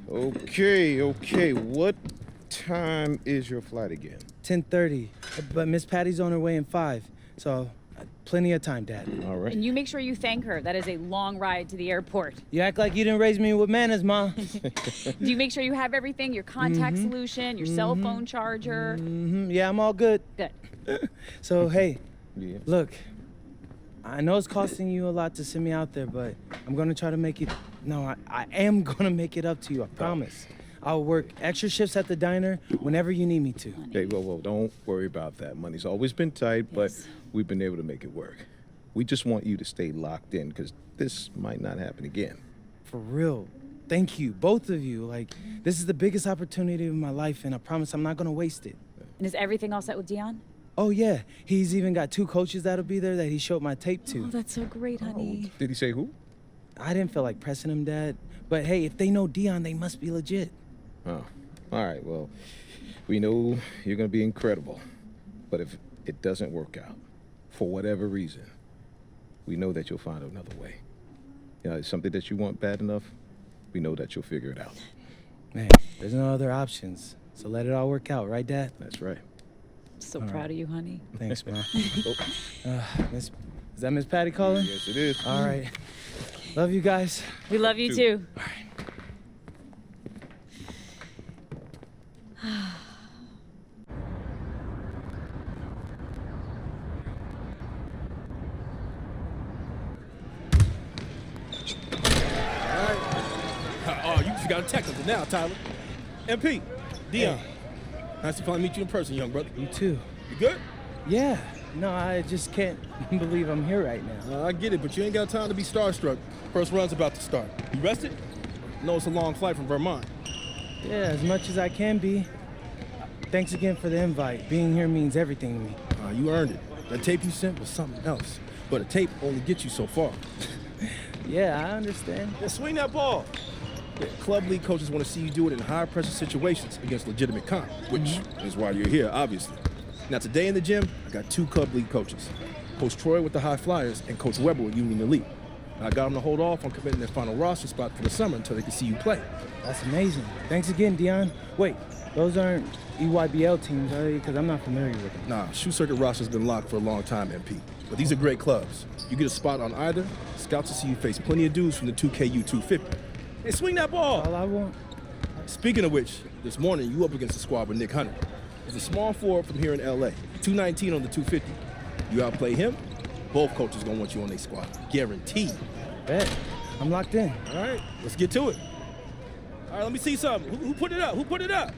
Okay. What time is your flight again? 10:30, but Miss Patty's on her way in 5, so plenty of time, Dad. All right. And you make sure you thank her. That is a long ride to the airport. You act like you didn't raise me with manners, Ma. Do you make sure you have everything? Your contact solution, your cell phone charger? Yeah, I'm all good. Good. So, hey, Yeah. look, I know it's costing you a lot to send me out there, but I'm gonna try to make it. No, I am gonna make it up to you, I promise. I'll work extra shifts at the diner whenever you need me to. Hey, whoa, don't worry about that. Money's always been tight, but we've been able to make it work. We just want you to stay locked in, because this might not happen again. For real. Thank you, both of you. Like, this is the biggest opportunity of my life, and I promise I'm not gonna waste it. And is everything all set with Dion? Oh, yeah. He's even got 2 coaches that'll be there that he showed my tape to. Oh, that's so great, honey. Did he say who? I didn't feel like pressing him, Dad. But hey, if they know Dion, they must be legit. Oh, all right. Well, we know you're going to be incredible. But if it doesn't work out, for whatever reason, we know that you'll find another way. You know, it's something that you want bad enough, we know that you'll figure it out. Man, there's no other options. So let it all work out, right, Dad? That's right. So proud of you, honey. Thanks, Ma. Is that Miss Patty calling? Yes, it is. All right. Love you guys. We love you too. All right. Oh, you just got a technical now, Tyler. MP, Dion. Nice to finally meet you in person, young brother. You too. You good? Yeah. No, I just can't believe I'm here right now. I get it, but you ain't got time to be starstruck. First run's about to start. You rested? No, it's a long flight from Vermont. Yeah, as much as I can be. Thanks again for the invite. Being here means everything to me. You earned it. That tape you sent was something else. But a tape only gets you so far. Yeah, I understand. Yeah, swing that ball. Yeah, club league coaches want to see you do it in high-pressure situations against legitimate comp, which is why you're here, obviously. Now, today in the gym, I got 2 club league coaches. Coach Troy with the High Flyers and Coach Weber with Union Elite. I got them to hold off on committing their final roster spot for the summer until they can see you play. That's amazing. Thanks again, Dion. Wait, those aren't EYBL teams, are they? Because I'm not familiar with them. Nah, Shoe Circuit roster's been locked for a long time, MP. But these are great clubs. You get a spot on either, scouts will see you face plenty of dudes from the 2KU 250. Hey, swing that ball! All I want. Speaking of which, this morning you up against a squad with Nick Hunter. He's a small forward from here in LA, 219 on the 250. You outplay him, both coaches gonna want you on their squad. Guaranteed. Bet. I'm locked in. All right, let's get to it. All right, let me see something. Who put it up? Who put it up?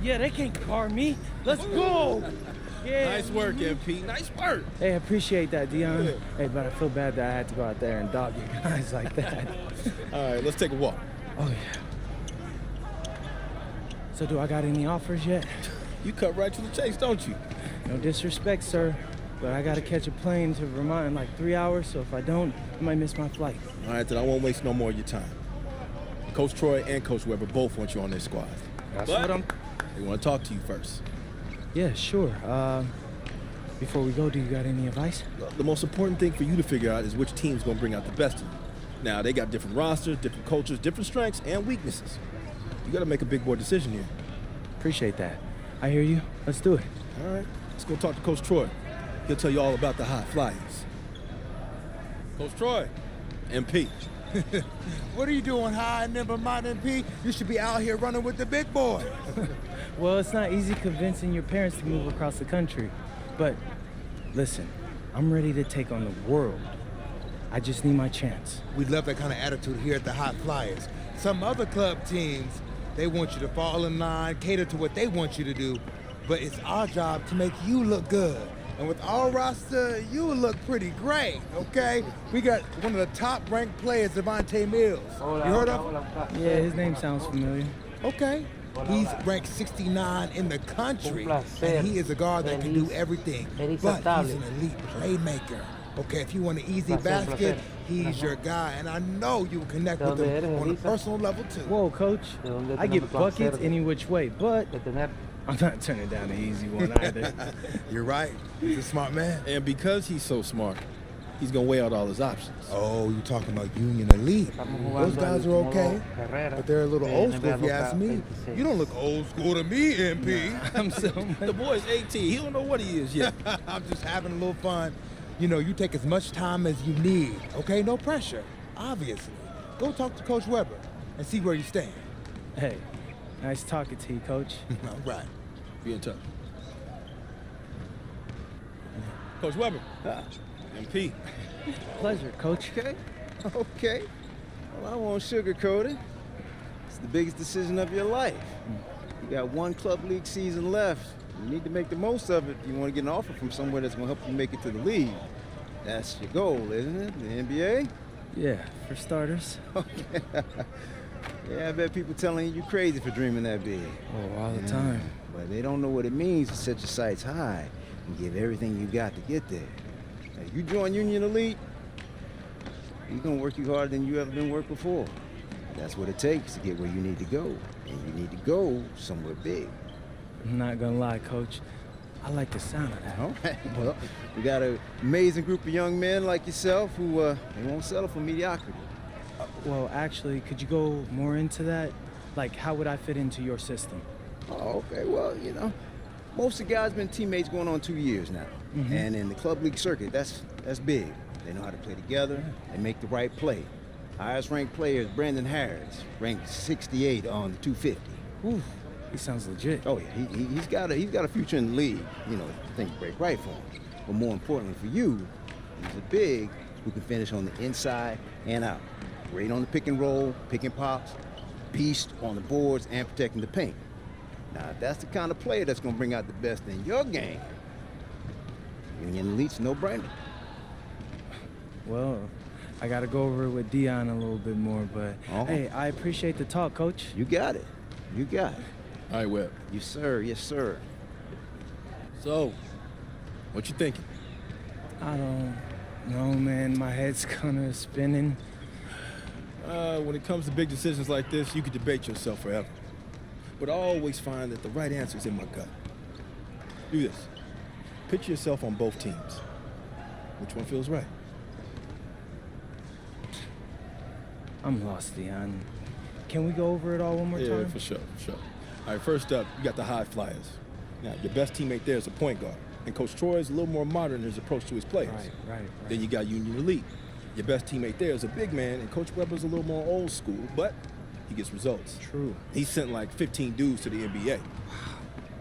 Yeah, they can't guard me. Let's go. Yeah. Nice work, MP. Nice work. Hey, I appreciate that, Dion. Hey, but I feel bad that I had to go out there and dog you guys like that. All right, let's take a walk. Oh, yeah. So do I got any offers yet? You cut right to the chase, don't you? No disrespect, sir, but I gotta catch a plane to Vermont in like 3 hours, so if I don't, I might miss my flight. All right, then I won't waste no more of your time. Coach Troy and Coach Weber both want you on their squad. That's But what I'm... they want to talk to you first. Yeah, sure. Before we go, do you got any advice? The most important thing for you to figure out is which team's going to bring out the best of you. Now, they got different rosters, different cultures, different strengths, and weaknesses. You got to make a big boy decision here. Appreciate that. I hear you. Let's do it. All right, let's go talk to Coach Troy. He'll tell you all about the high flyers. Coach Troy, MP. What are you doing, high and never mind, MP? You should be out here running with the big boy. Well, it's not easy convincing your parents to move across the country. But listen, I'm ready to take on the world. I just need my chance. We love that kind of attitude here at the Hot Flyers. Some other club teams, they want you to fall in line, cater to what they want you to do. But it's our job to make you look good. And with our roster, you will look pretty great, okay? We got one of the top-ranked players, Devontae Mills. You heard of him? Yeah, his name sounds familiar. Okay. He's ranked 69 in the country, and he is a guard that can do everything. But he's an elite playmaker. Okay, if you want an easy basket, he's your guy, and I know you will connect with him on a personal level too. Whoa, Coach. I get buckets any which way, but I'm not turning down the easy one either. You're right. He's a smart man. And because he's so smart, he's going to weigh out all his options. Oh, you talking about Union Elite. Those guys are okay, but they're a little old school if you ask me. You don't look old school to me, MP. I'm so The boy's 18. He don't know what he is yet. I'm just having a little fun. You know, you take as much time as you need, okay? No pressure, obviously. Go talk to Coach Weber and see where you stand. Hey, nice talking to you, Coach. All right. Be in touch. Coach Weber. MP. Pleasure, Coach. Okay. Well, I won't sugarcoat it. It's the biggest decision of your life. You got one club league season left. You need to make the most of it if you want to get an offer from somewhere that's going to help you make it to the league. That's your goal, isn't it? The NBA? Yeah, for starters. Yeah, I bet people telling you crazy for dreaming that big. Oh, all the time. But they don't know what it means to set your sights high and give everything you got to get there. Now, you join Union Elite, you're going to work you harder than you ever been worked before. That's what it takes to get where you need to go. And you need to go somewhere big. I'm not gonna lie, Coach. I like the sound of that. All right. Well, we got an amazing group of young men like yourself who they won't settle for mediocrity. Well, actually, could you go more into that? Like, how would I fit into your system? Oh, okay. Well, you know, most of the guys been teammates going on 2 years now. And in the club league circuit, that's big. They know how to play together and make the right play. Highest ranked player is Brandon Harris, ranked 68 on the 250. Ooh, he sounds legit. Oh yeah, he's got a future in the league. You know, things break right for him. But more importantly for you, he's a big who can finish on the inside and out. Great on the pick and roll, pick and pops, beast on the boards, and protecting the paint. Now, if that's the kind of player that's going to bring out the best in your game, Union Elite's no-brainer. Well, I got to go over it with Dion a little bit more, but hey, I appreciate the talk, Coach. You got it. You got it. All right, Webb. Yes, sir. Yes, sir. So, what you thinking? I don't know, man. My head's kind of spinning. When it comes to big decisions like this, you could debate yourself forever. But I always find that the right answer is in my gut. Do this. Picture yourself on both teams. Which one feels right? I'm lost, Dion. Can we go over it all one more time? Yeah, for sure. All right, first up, you got the High Flyers. Now, your best teammate there is a point guard. And Coach Troy is a little more modern in his approach to his players. Right. Then you got Union Elite. Your best teammate there is a big man, and Coach Weber's a little more old school, but he gets results. True. He sent like 15 dudes to the NBA.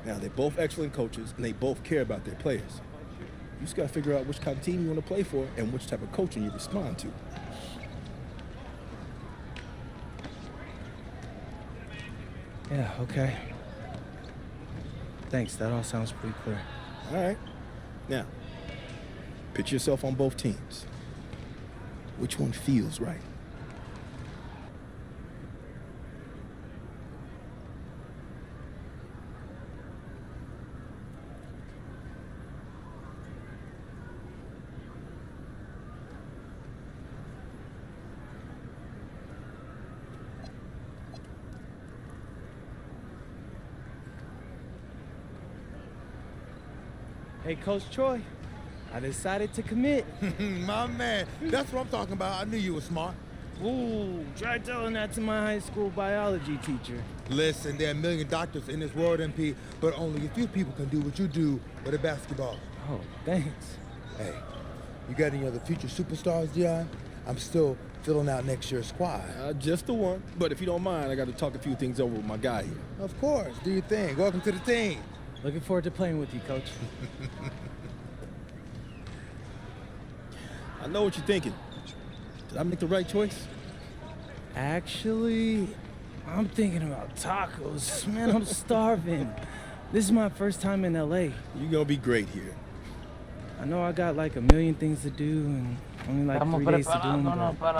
Now, they're both excellent coaches, and they both care about their players. You just got to figure out which kind of team you want to play for and which type of coaching you respond to. Yeah, okay. Thanks, that all sounds pretty clear. All right. Now, picture yourself on both teams. Which one feels right? Hey, Coach Troy, I decided to commit. My man, that's what I'm talking about. I knew you were smart. Ooh, try telling that to my high school biology teacher. Listen, there are a million doctors in this world, MP, but only a few people can do what you do with a basketball. Oh, thanks. Hey, you got any other future superstars, Dion? I'm still filling out next year's squad. Just the one. But if you don't mind, I got to talk a few things over with my guy here. Of course, do your thing. Welcome to the team. Looking forward to playing with you, Coach. I know what you're thinking. Did I make the right choice? Actually, I'm thinking about tacos. Man, I'm starving. This is my first time in LA. You're going to be great here. I know I got like a million things to do and only like 3 days to do them, but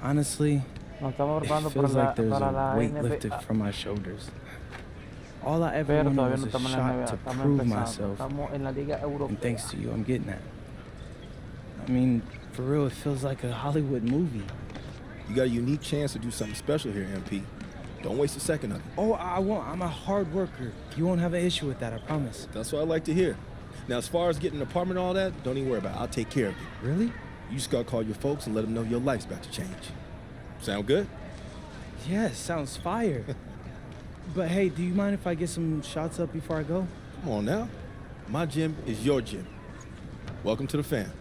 honestly, it feels like there's a weight lifted from my shoulders. All I ever wanted was a shot to prove myself, and thanks to you, I'm getting that. I mean, for real, it feels like a Hollywood movie. You got a unique chance to do something special here, MP. Don't waste a second of it. Oh, I won't. I'm a hard worker. You won't have an issue with that, I promise. That's what I like to hear. Now, as far as getting an apartment and all that, don't even worry about it. I'll take care of it. Really? You just gotta call your folks and let them know your life's about to change. Sound good? Yes, sounds fire. But hey, do you mind if I get some shots up before I go? Come on now. My gym is your gym. Welcome to the fam.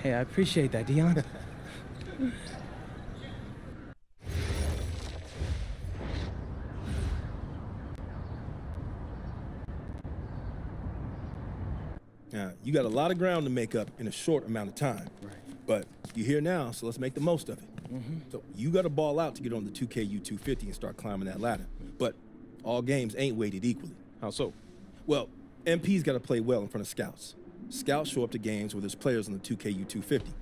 Hey, I appreciate that, Dion. Now, you got a lot of ground to make up in a short amount of time. Right. But you're here now, so let's make the most of it. So you got to ball out to get on the 2KU 250 and start climbing that ladder. But all games ain't weighted equally. How so? Well, MP's got to play well in front of scouts. Scouts show up to games where there's players on the 2KU 250.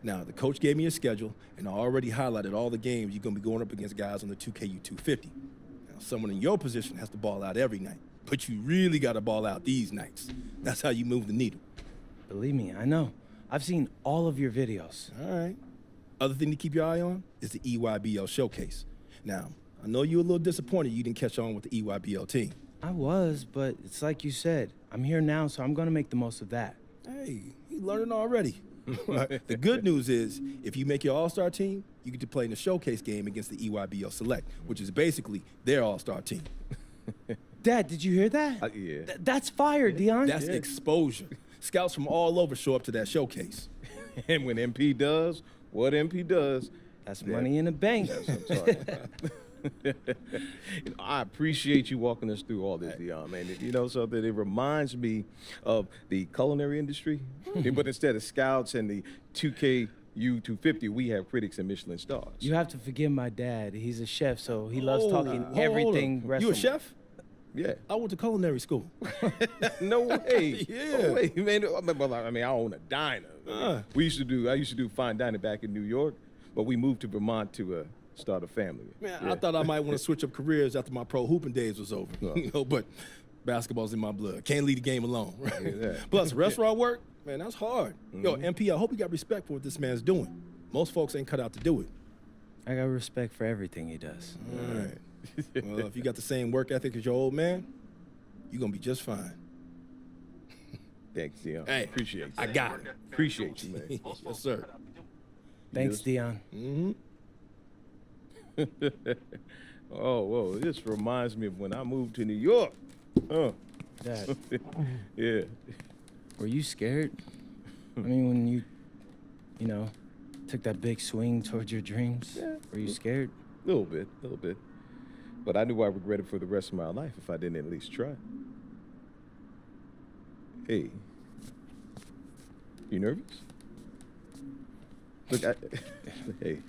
Now, the coach gave me a schedule, and I already highlighted all the games you're going to be going up against guys on the 2KU 250. Now, someone in your position has to ball out every night, but you really got to ball out these nights. That's how you move the needle. Believe me, I know. I've seen all of your videos. All right. Other thing to keep your eye on is the EYBL showcase. Now, I know you're a little disappointed you didn't catch on with the EYBL team. I was, but it's like you said. I'm here now, so I'm going to make the most of that. Hey, you learning already. The good news is, if you make your all-star team, you get to play in the showcase game against the EYBL Select, which is basically their all-star team. Dad, did you hear that? Yeah. That's fire, Dion. That's exposure. Scouts from all over show up to that showcase. And when MP does what MP does, That's money in the bank. that's what I'm talking about. I appreciate you walking us through all this, Dion, man. You know something? It reminds me of the culinary industry, but instead of scouts and the 2K U-250, we have critics and Michelin stars. You have to forgive my dad. He's a chef, so he loves talking Hold everything on. You a restaurant. chef? Yeah. I went to culinary school. No way. Yeah. No way, man. I mean, I own a diner. I used to do fine dining back in New York, but we moved to Vermont to start a family. Man, Yeah. I thought I might want to switch up careers after my pro hooping days was over. But basketball's in my blood. Can't leave the game alone. Right? Yeah. Plus, restaurant work, man, that's hard. Yo, MP, I hope you got respect for what this man's doing. Most folks ain't cut out to do it. I got respect for everything he does. All right. Well, if you got the same work ethic as your old man, you're going to be just fine. Thanks, Dion. Hey, Appreciate you. I got it. Appreciate you, man. Yes, sir. Thanks, Dion. Oh, whoa. This reminds me of when I moved to New York. Dad, Yeah. were you scared? I mean, when you took that big swing towards your dreams, Yeah. were you scared? A little bit. But I knew I regretted for the rest of my life if I didn't at least try. Hey, you nervous? Look, hey,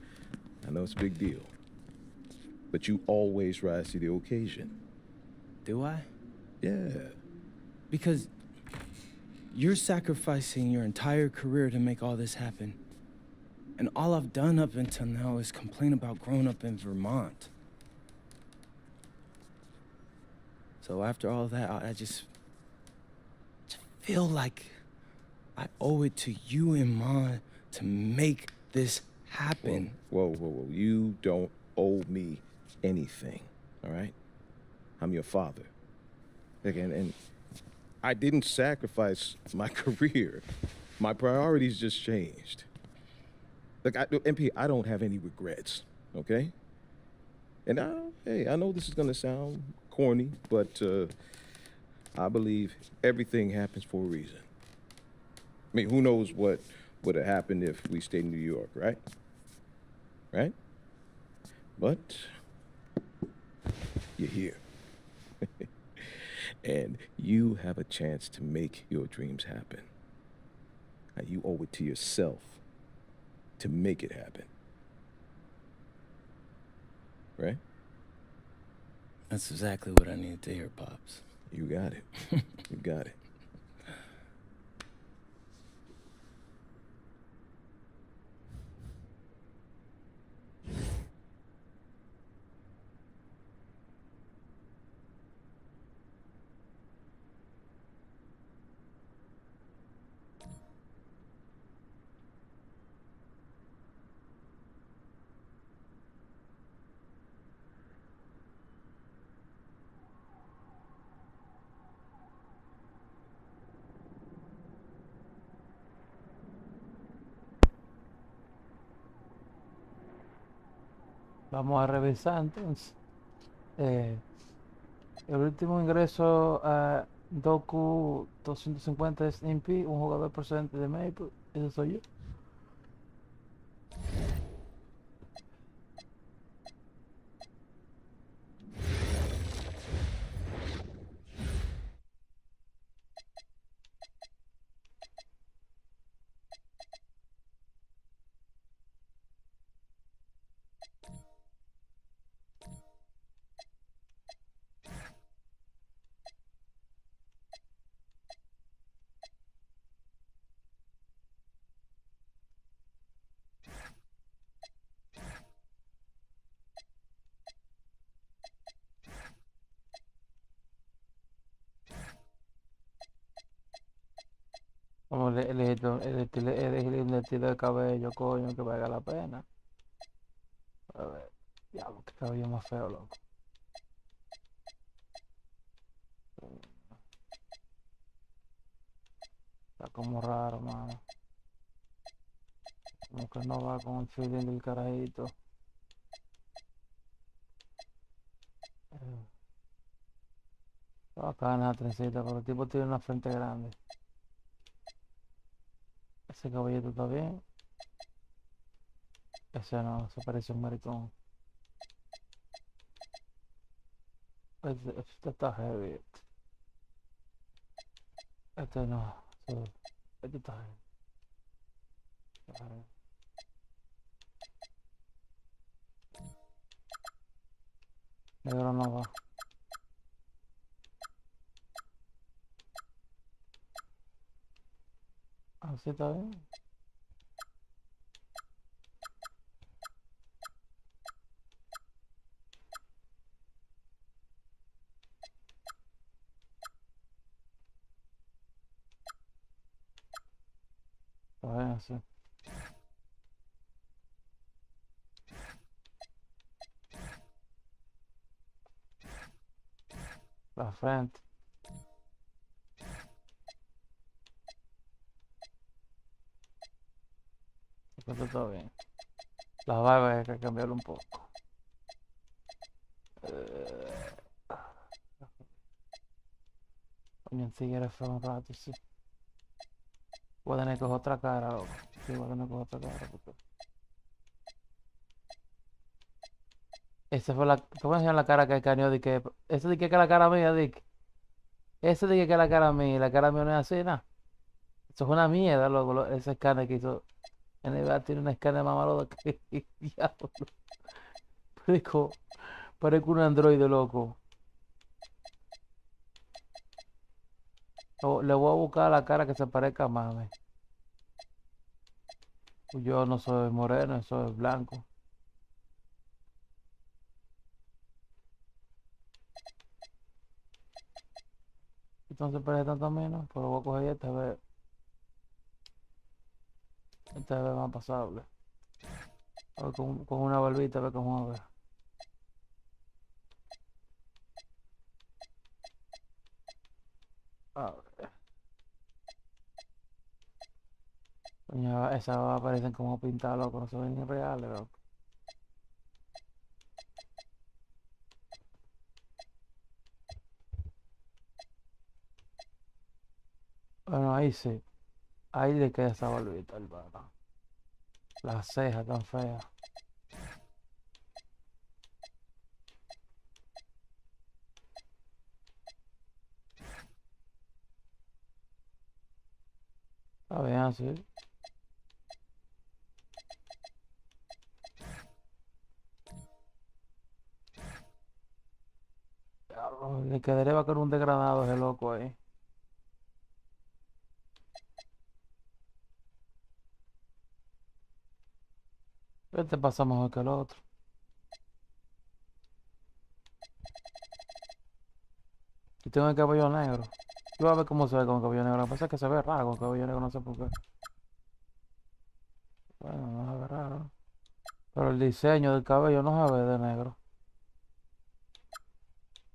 I know it's a big deal, but you always rise to the occasion. Do I? Yeah. Because you're sacrificing your entire career to make all this happen. And all I've done up until now is complain about growing up in Vermont. So after all that, I just feel like I owe it to you and Ma to make this happen. Whoa. You don't owe me anything, all right? I'm your father. Again, and I didn't sacrifice my career. My priorities just changed. Look, MP, I don't have any regrets, okay? And I know this is gonna sound corny, but I believe everything happens for a reason. I mean, who knows what would have happened if we stayed in New York, right? Right? But you're here. And you have a chance to make your dreams happen. Now, you owe it to yourself to make it happen. Right? That's exactly what I needed to hear, Pops. You got it. You got it. Vamos a revisar entonces. El último ingreso a Doku 250 es Impi, un jugador procedente de Maple. Ese soy yo. Vamos a elegir un estilo de cabello, coño, que valga la pena. A ver, diablo, qué cabello más feo, loco. Está como raro, mano. Como que no va con el feeling del carajito. Está bacana la trencita, pero el tipo tiene una frente grande. Ese caballito está bien. Ese no, se parece a un maricón. Este está heavy. Este no. Este está heavy. Negro no va. Así está bien. Está bien así. La frente. Esto está bien. Las barbas hay que cambiarlo un poco. Coño, en sí eres feo un rato, sí. Voy a tener que coger otra cara, loco. Sí, voy a tener que coger otra cara, porque... Esa fue la... Te voy a enseñar la cara que escaneó, de que... Ese de que es la cara mía, Dick. Ese de que es la cara mía, y la cara mía no es así, nada. Eso es una mierda, loco, ese escáner que hizo... NBA tiene un escáner más malo que... Diablo. Parezco un androide, loco. Le voy a buscar la cara que se parezca más, ve. Yo no soy moreno, soy blanco. Entonces parece tanto menos, pero voy a coger este, a ver. Este ve más pasable. A ver, con una barbita, a ver cómo va. A ver. Coño, esas aparecen como pintadas, loco, no se ven ni reales, loco. Bueno, ahí sí. Ahí le queda esa barbita, hermano. Las cejas tan feas. Está bien así. Diablo, le quedaría va con un degradado ese loco ahí. Este pasa mejor que el otro. Y tengo el cabello negro. Yo voy a ver cómo se ve con el cabello negro. Lo que pasa es que se ve raro con el cabello negro, no sé por qué. Bueno, no se ve raro. Pero el diseño del cabello no se ve de negro.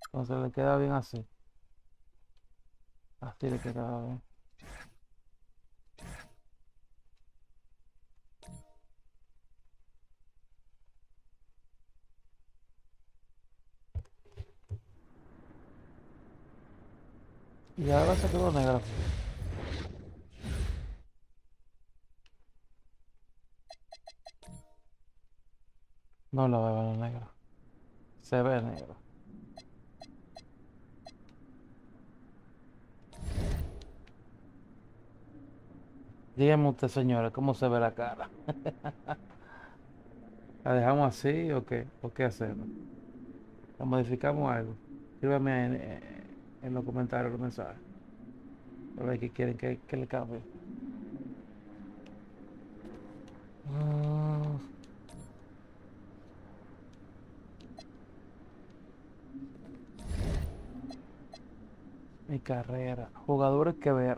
Entonces le queda bien así. Así le queda bien. Y ahora se quedó negro. No lo veo negro. Se ve negro. Dígame usted, señora, ¿cómo se ve la cara? ¿La dejamos así o qué? ¿O qué hacemos? ¿La modificamos algo? Escríbame en los comentarios los mensajes. A ver qué quieren que le cambie. Mi carrera. Jugadores que ver.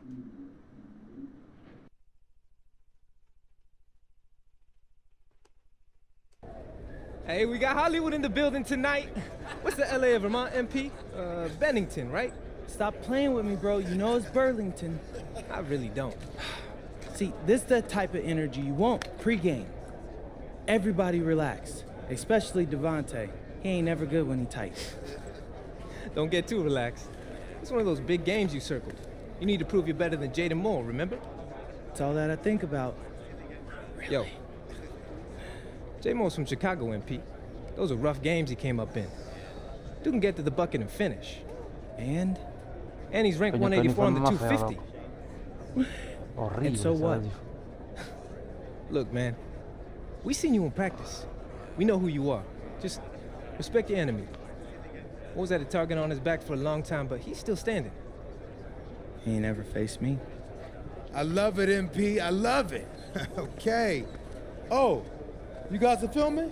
Hey, we got Hollywood in the building tonight. What's the LA of Vermont MP? Bennington, right? Stop playing with me, bro. You know it's Burlington. I really don't. See, this is the type of energy you want pre-game. Everybody relax, especially Devontae. He ain't never good when he tight. Don't get too relaxed. It's one of those big games you circled. You need to prove you're better than Jaden Moore, remember? It's all that I think about. Yo, J Moore's from Chicago, MP. Those are rough games he came up in. Dude can get to the bucket and finish. And And he's ranked 184 on the 250. Horrible. And so what? Look, man, we seen you in practice. We know who you are. Just respect your enemy. Was at a target on his back for a long time, but he's still standing. He ain't ever faced me. I love it, MP. I love it. Okay. Oh, you guys are filming?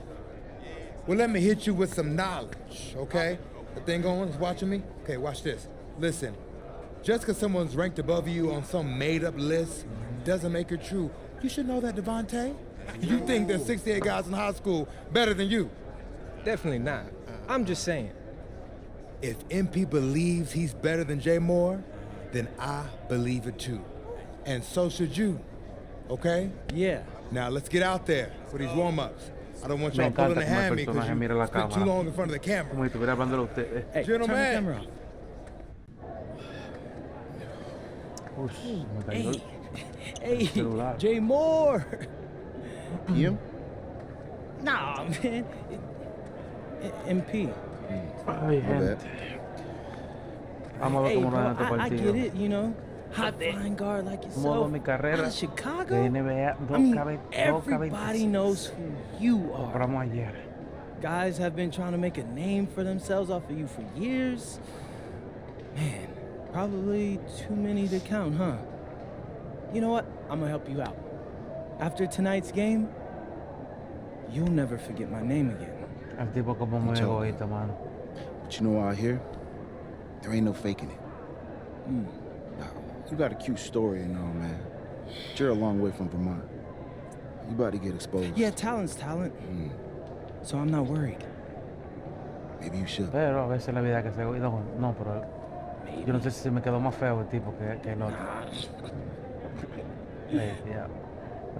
Well, let me hit you with some knowledge, okay? The thing going is watching me? Okay, watch this. Listen, just because someone's ranked above you on some made-up list doesn't make it true. You should know that, Devontae. You think there's 68 guys in high school better than you. Definitely not. I'm just saying. If MP believes he's better than Jay Moore, then I believe it too. And so should you, okay? Yeah. Now let's get out there for these warm-ups. I don't want y'all Me pulling encanta a como el hand me because personaje mira you la spent too cámara. long in front of the camera. Como si estuviera hablándole a usted. Hey, turn the Gentlemen. camera off. Ush, me cayó el Hey, celular. Jay Moore. You? Nah, man. MP. Ay, gente. Vamos a ver Hey, cómo bro, nos dan este I partido. get it, you know. High flying guard like ¿Cómo va yourself. mi carrera Out of Chicago. de NBA? I mean, 2K26. everybody knows who you are. Compramos ayer. Guys have been trying to make a name for themselves off of you for years. Man, probably too many to count, huh? You know what? I'm gonna help you out. After tonight's game, you'll never forget my name again. El tipo como muy Chao. egoísta, mano. But you know out here, there ain't no faking it. Nah, you got a cute story and all, man. But you're a long way from Vermont. You about to get exposed. Yeah, talent's talent. So I'm not worried. Maybe you should. Pero a veces la vida que se egoísta. No, pero yo no sé si me quedó más feo el tipo que el otro. Ya.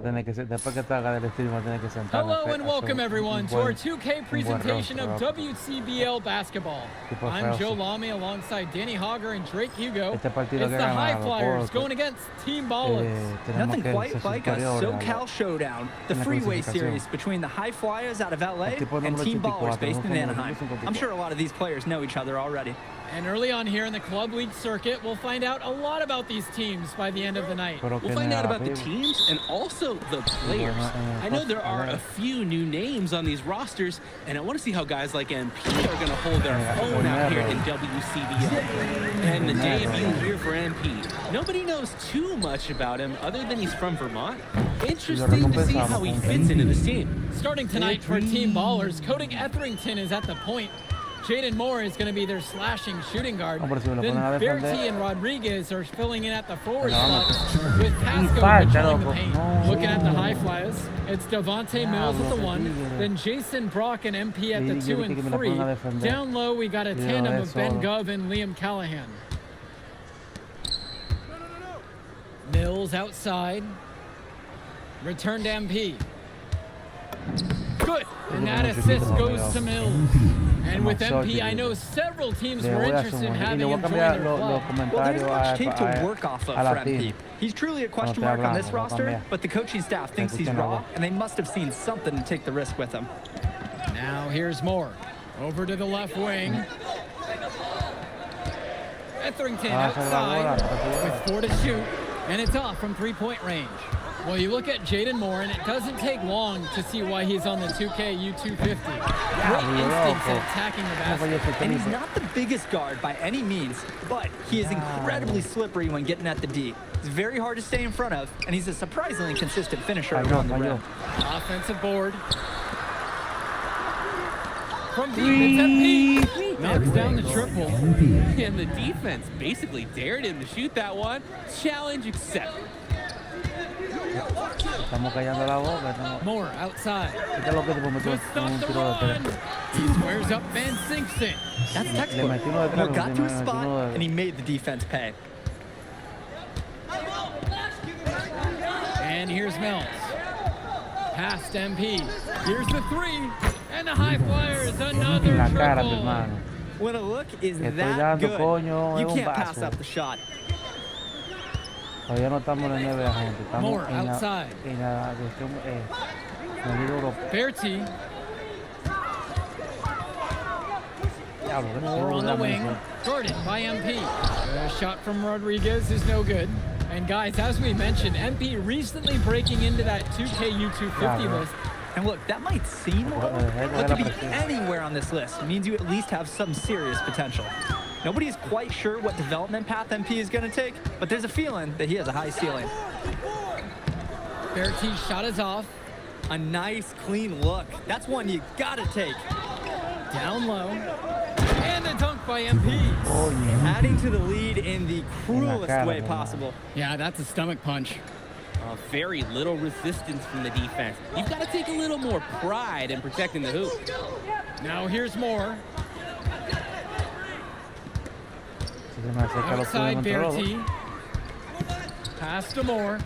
Tiene que ser, después que te haga del stream, va a tener que sentar. Hello and welcome everyone to our 2K presentation of rostro. WCBL basketball. Tipo I'm feo, Joe sí. Lamy alongside Danny Hogger and Drake Hugo. Este partido It's que the ganaron, High Flyers porque, going against Team Ballers. tenemos Nothing que quite ser like a superiores SoCal showdown, the en la freeway clasificación. series between the High Flyers out of LA El tipo and número Team 84, Ballers based in número Anaheim. 54. I'm sure a lot of these players know each other already. And early on here in the Club League circuit, we'll find out a lot about these teams by the end of the night. Pero We'll que find out about the negativo. teams and also the players. I know there are a few new names on these rosters, and I want to see how guys like MP are going to hold their own out here in WCBL. And the debut here for MP. Nobody knows too much about him other than he's from Vermont. Interesting to see how he fits into this team. Starting tonight for Team Ballers, Cody Etherington is at the point. Jaden Moore is going to be their slashing shooting guard. Hombre, si me lo Then ponen a defender. Bertie and Rodriguez are filling in at the forward Pero slot with Pasco falta, controlling the loco. paint. No. Looking at the High Flyers, it's Devontae Mills at the Diablo, one, qué tigre. then Jason Brock and MP at the Yo 2 dije and que me la 3. pongan a defender. Down low, we got a Yo tandem de of Ben solo. Gov and Liam Callahan. Mills outside. Return to MP. Good. And that assist goes to Mills. And with MP, I know several teams Le were voy a interested in sumar. Y having le voy a him join cambiar their los club. Well, there's comentarios much tape to work off of a for latín. MP. He's truly a question Cuando mark te on this hablamos, lo roster, cambia. but the coaching staff thinks he's escuchan la raw, voz. and they must have seen something to take the risk with him. Now here's Moore. Over to the left wing. Etherington outside with 4 to shoot, and it's off from three-point range. Well, you look at Jaden Moore, and it doesn't take long to see why he's on the 2K U250. Great instincts at attacking the basket. And he's not the biggest guard by any means, but he is incredibly slippery when getting at the D. He's very hard to stay in front of, and he's a surprisingly consistent finisher around the rim. Offensive board. From deep, it's MP. Knocks down the triple. And the defense basically dared him to shoot that one. Challenge accepted. Estamos callando la boca. Moore outside. Quita lo que te metió Good stop un the tiro de run. tres. He squares up and sinks it. That's Le textbook. metí uno de Moore tres, got to his le metí spot, uno de- and he made the defense pay. And here's Mills. Past MP. Here's the 3. And the High Flyers another La cara, mi triple. hermano. When a look is Estoy that dando, good, coño, you es un can't pass vaso. up the shot. Todavía no estamos en la NBA, gente. Estamos Moore en la, outside. en la cuestión, la Liga Europea. Bertie. Diablo, qué Moore on the seguro wing. Guarded by MP. A shot from Rodriguez is no good. And guys, as we mentioned, MP recently breaking into that 2K U250 Yeah, list And look, that might seem low, but to be anywhere on this list means you at least have some serious potential. Nobody's quite sure what development path MP is going to take, but there's a feeling that he has a high ceiling. Bertie's shot is off. A nice, clean look. That's one you gotta take. Down low. And the dunk by MP. Adding to the lead in the cruelest way possible. Yeah, that's a stomach punch. Very little resistance from the defense. You've got to take a little more pride in protecting the hoop. Now here's Moore. Outside Bertie. Pass to Moore.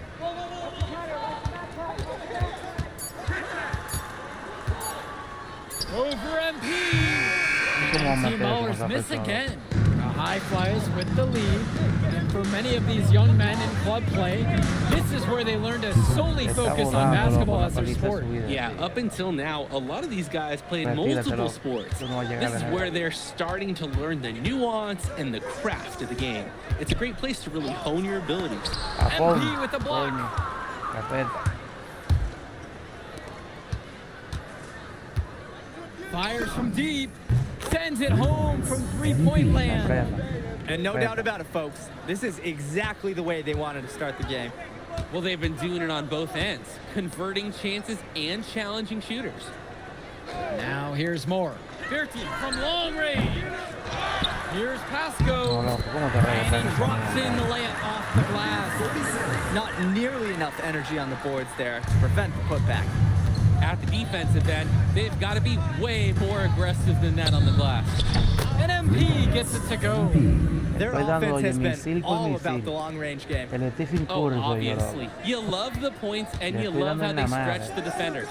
Over MP. Team ballers miss again. The High Flyers with the lead. And for many of these young men in club play, this is where they learn to solely focus on basketball as their sport. Yeah, up until now, a lot of these guys played multiple sports. This is where they're starting to learn the nuance and the craft of the game. It's a great place to really hone your abilities. MP with the block. Fires from deep, sends it home from three-point land. And no doubt about it, folks, this is exactly the way they wanted to start the game. Well, they've been doing it on both ends, converting chances and challenging shooters. Now here's Moore. Bertie from long range. Here's Pasco. And he drops in the layup off the glass. Not nearly enough energy on the boards there to prevent the putback. At the defensive end, they've got to be way more aggressive than that on the glass. And MP gets it to go. Their offense has been all about the long-range game. Oh, obviously. You love the points, and you love how they stretch the defenders.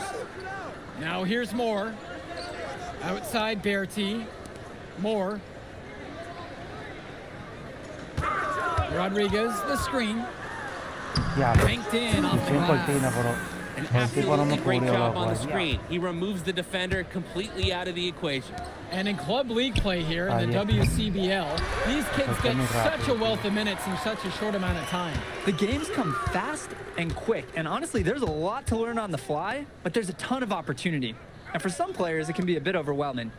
Now here's Moore. Outside Bertie. Moore. Rodriguez, the screen. Banked in off the glass. An absolutely great job on the screen. He removes the defender completely out of the equation. And in club league play here in the WCBL, these kids get such a wealth of minutes in such a short amount of time. The games come fast and quick, and honestly, there's a lot to learn on the fly, but there's a ton of opportunity. And for some players, it can be a bit overwhelming.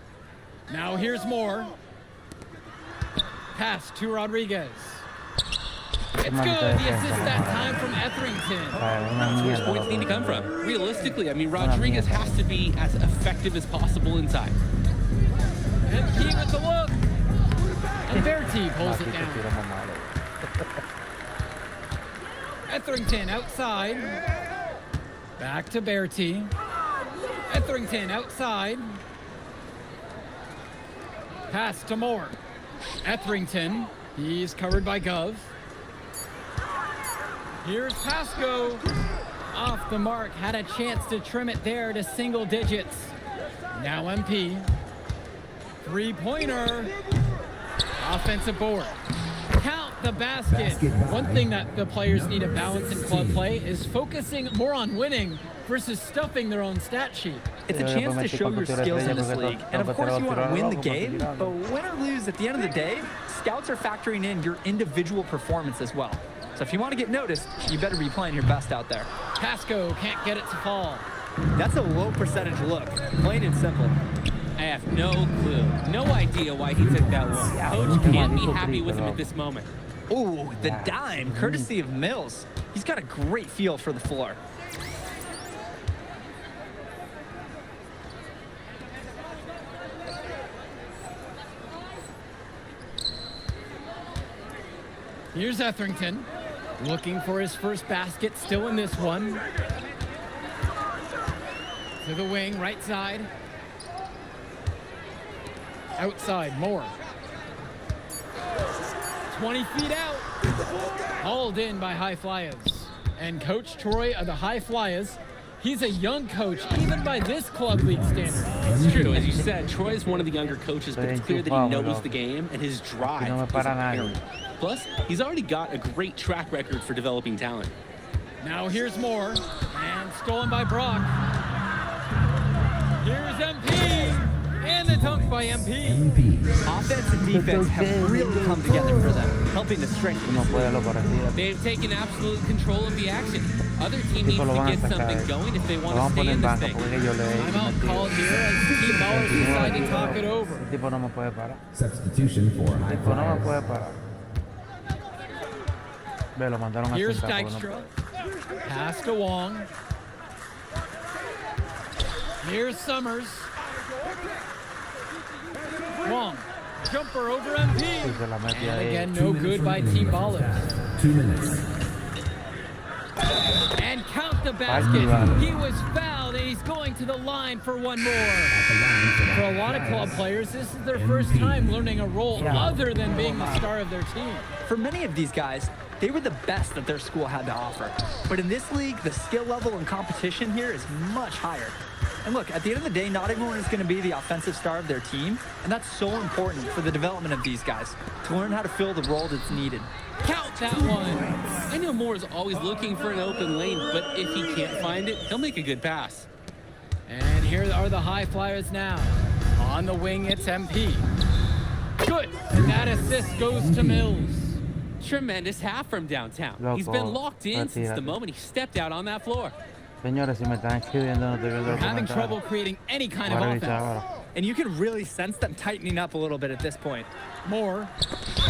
Now here's Moore. Pass to Rodriguez. It's good. The assist that time from Etherington. That's where his points need to come from. Realistically, I mean, Rodriguez has to be as effective as possible inside. MP with the look. And Bertie pulls it down. Etherington outside. Back to Bertie. Etherington outside. Pass to Moore. Etherington. He's covered by Gov. Here's Pasco. Off the mark. Had a chance to trim it there to single digits. Now MP. Three-pointer. Offensive board. Count the basket. One thing that the players need to balance in club play is focusing more on winning versus stuffing their own stat sheet. It's a chance to show your skills in this league. And of course you want to win the game, but win or lose, at the end of the day, scouts are factoring in your individual performance as well. So if you want to get noticed, you better be playing your best out there. Pasco can't get it to fall. That's a low percentage look, plain and simple. I have no clue, no idea why he took that look. Coach can't be happy with him at this moment. Ooh, the dime, courtesy of Mills. He's got a great feel for the floor. Here's Etherington, looking for his first basket, still in this one. To the wing, right side. Outside, Moore. 20 feet out. Hauled in by High Flyers. And Coach Troy of the High Flyers, he's a young coach, even by this club league standard. It's true. As you said, Troy is one of the younger coaches, but it's clear that he knows the game, and his drive is apparent. Plus, he's already got a great track record for developing talent. Now here's Moore, and stolen by Brock. Here's MP, And the dunk by MP. Offense and defense have really come together for them, helping to strengthen this lead. They've taken absolute control of the action. Other team needs Tipo, lo to van a get something sacar. going if they Lo want van a to stay poner in en this banca thing. porque yo le he Timeout metido. called here as team ballers decide to talk it over. Ese tipo no me puede parar. Substitution for high Tipo no me flyers. puede parar. Ve, lo mandaron a Here's sentar porque no Dykstra. puede. Pass to Wong. Here's Summers. Wong. Jumper over MP. Sí, se la mete And ahí. again, no good by team ballers. 2 minutes. And count the basket. He was fouled, and he's going to the line for one more. For a lot of club players, this is their first time learning a role other than being the star of their team. For many of these guys, they were the best that their school had to offer. But in this league, the skill level and competition here is much higher. And look, at the end of the day, not everyone is going to be the offensive star of their team, and that's so important for the development of these guys, to learn how to fill the role that's needed. Count that one. I know Moore's always looking for an open lane, but if he can't find it, he'll make a good pass. And here are the High Flyers now. On the wing, it's MP. Good. And that assist goes to Mills. Tremendous half from downtown. He's been locked in since the moment he stepped out on that floor. Señores, si me están escribiendo, no estoy viendo los Having comentarios. trouble creating any kind of Voy a revisar offense. ahora. And you can really sense them tightening up a little bit at this point. More.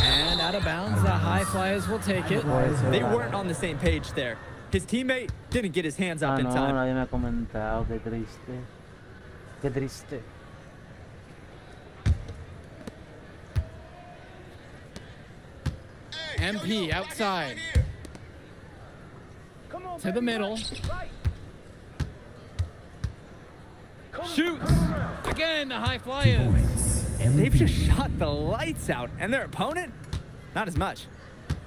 And out of bounds, the High Flyers will take it. They weren't on the same page there. His teammate didn't get his hands up Ah, in no, time. nadie me ha comentado. Qué triste. Qué triste. MP outside. To the middle. Shoots. Again, the High Flyers. They've just shot the lights out, and their opponent, not as much.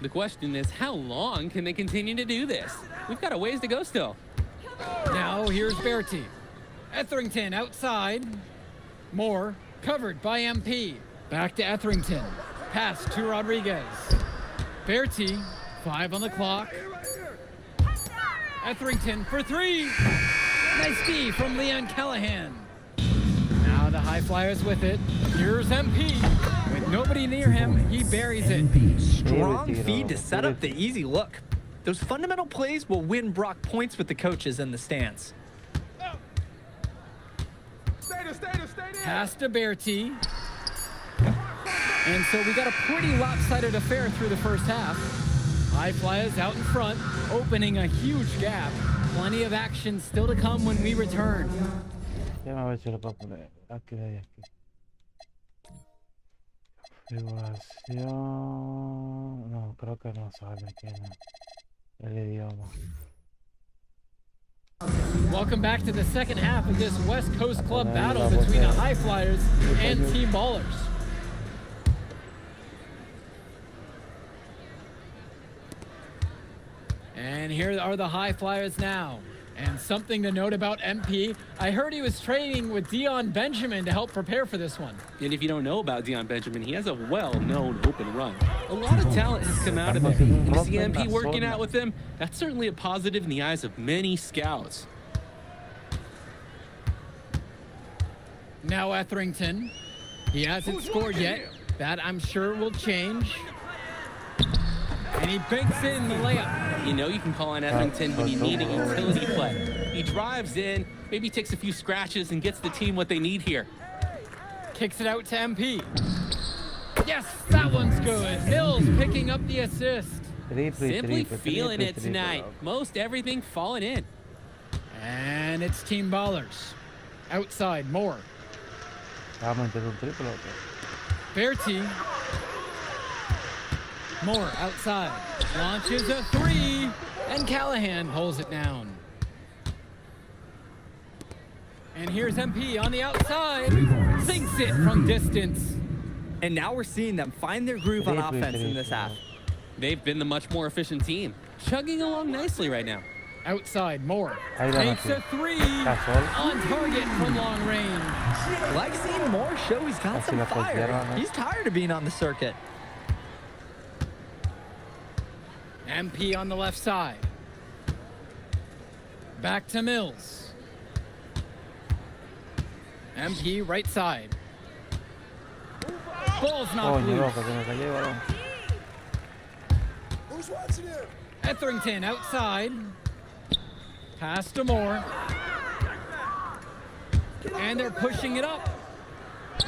The question is, how long can they continue to do this? We've got a ways to go still. Now here's Bertie. Etherington outside. Moore covered by MP. Back to Etherington. Pass to Rodriguez. Bertie, 5 on the clock. Etherington for 3. Nice D from Leon Callahan. Now the High Flyers with it. Here's MP. With nobody near him, he buries it. Strong feed to set up the easy look. Those fundamental plays will win Brock points with the coaches in the stands. Pass to Bertie. And so we got a pretty lopsided affair through the first half. High Flyers out in front, opening a huge gap. Plenty of action still to come when we return. Déjame ver si lo puedo poner. Aquí, aquí. Configuración. No, creo que no sale aquí el idioma. Welcome back to the second half of this West Coast Club battle between the High Flyers and Team Ballers. And here are the High Flyers now. And something to note about MP, I heard he was training with Dion Benjamin to help prepare for this one. And if you don't know about Dion Benjamin, he has a well-known open run. A lot of talent has come out of there. And to see MP working out with him, that's certainly a positive in the eyes of many scouts. Now Etherington. He hasn't scored yet. That, I'm sure, will change. And he banks in the layup. You know you can call on Etherington when you need a utility play. He drives in, maybe takes a few scratches and gets the team what they need here. Kicks it out to MP. Yes, that one's good. Mills picking up the assist. Simply feeling it tonight. Most everything falling in. And it's Team Ballers. Outside, Moore. Bertie. Moore outside. Launches a 3. And Callahan pulls it down. And here's MP on the outside. Sinks it from distance. And now we're seeing them find their groove on offense in this half. They've been the much more efficient team. Chugging along nicely right now. Outside, Moore takes a 3 on target from long range. Like seeing Moore show he's got some fire. He's tired of being on the circuit. MP on the left side. Back to Mills. MP right side. Ball's not Coño, loose. loco, se me cayó el balón. Etherington outside. Pass to Moore. And they're pushing it up.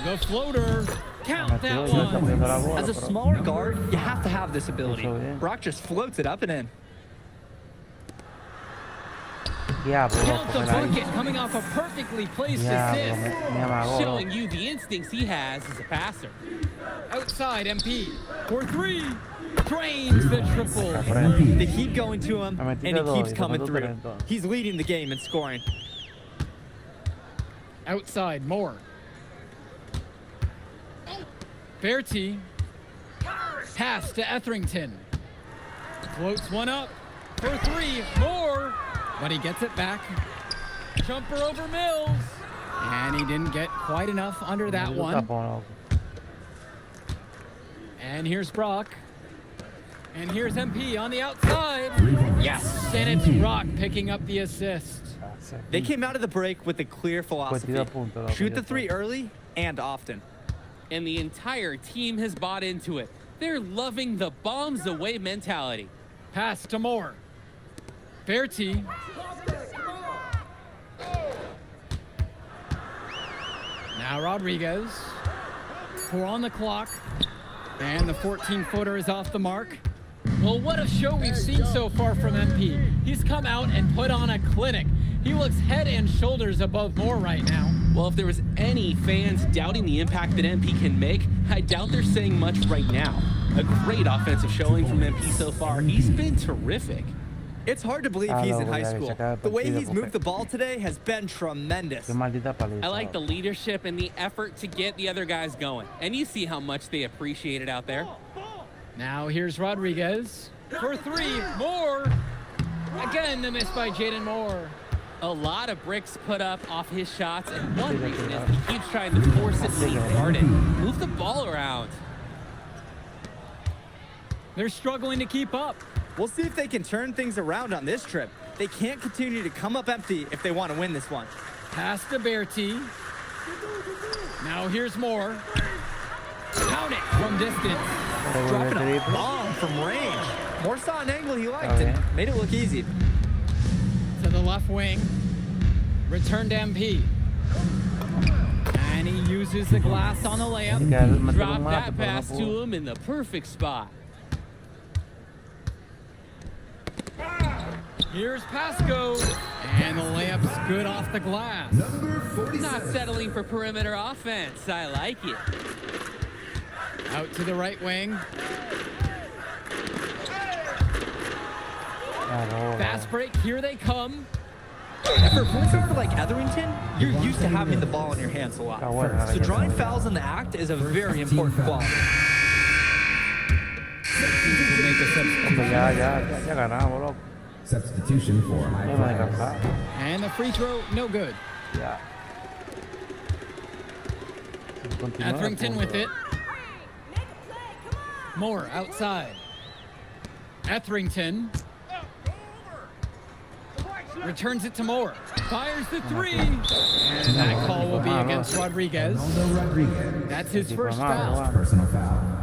The floater. Count that one. As a smaller guard, you have to have this ability. Brock just floats it up and in. Count the bucket coming off a perfectly placed assist. Showing you the instincts he has as a passer. Outside MP for three. Drains the triple. They keep going to him, and he keeps coming through. He's leading the game in scoring. Outside, Moore. Bertie. Pass to Etherington. Floats one up for three. Moore. But he gets it back. Jumper over Mills. And he didn't get quite enough under that one. And here's Brock. And here's MP on the outside. Yes! And it's Brock picking up the assist. They came out of the break with a clear philosophy. Shoot the three early and often. And the entire team has bought into it. They're loving the bombs away mentality. Pass to Moore. Bertie. Now Rodriguez. 4 on the clock. And the 14-footer is off the mark. Well, what a show we've seen so far from MP. He's come out and put on a clinic. He looks head and shoulders above Moore right now. Well, if there was any fans doubting the impact that MP can make, I doubt they're saying much right now. A great offensive showing from MP so far. He's been terrific. It's hard to believe he's in high school. The way he's moved the ball today has been tremendous. I like the leadership and the effort to get the other guys going. And you see how much they appreciate it out there. Now here's Rodriguez for three. Moore. Again, the miss by Jaden Moore. A lot of bricks put up off his shots, and one reason is he keeps trying to force it to be guarded. Move the ball around. They're struggling to keep up. We'll see if they can turn things around on this trip. They can't continue to come up empty if they want to win this one. Pass to Bertie. Now here's Moore. Count it from distance. Dropping a bomb from range. Moore saw an angle he liked and made it look easy. To the left wing. Return to MP. And he uses the glass on the layup. Drop that pass to him in the perfect spot. Here's Pasco. And the layup's good off the glass. Not settling for perimeter offense. I like it. Out to the right wing. Fast break, here they come. For a point guard like Etherington, you're used to having the ball in your hands a lot. So drawing fouls in the act is a very important quality. Substitution for high five. And the free throw, no good. Etherington with it. Moore outside. Etherington. Returns it to Moore. Fires the three. And that call will be against Rodriguez. That's his first foul. Personal foul.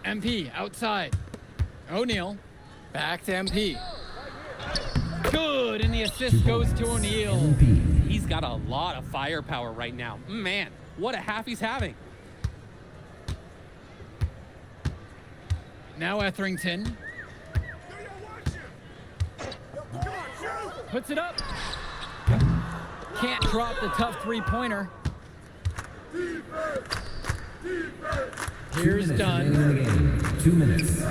MP outside. O'Neal. Back to MP. Good, and the assist goes to O'Neal. He's got a lot of firepower right now. Man, what a half he's having. Now Etherington. Puts it up. Can't drop the tough three-pointer. Here's Dunn. 2 minutes.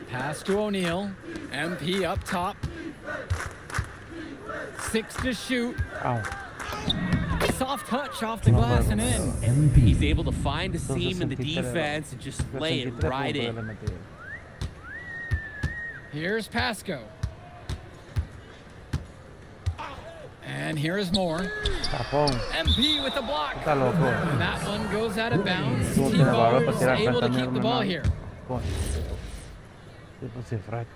Pass to O'Neal. MP up top. 6 to shoot. Soft touch off the glass and in. He's able to find a seam in the defense and just lay it right in. Here's Pasco. And here's Moore. MP with the block. And that one goes out of bounds. Tebow is able to keep the ball here. Sí, pues sí, fraco.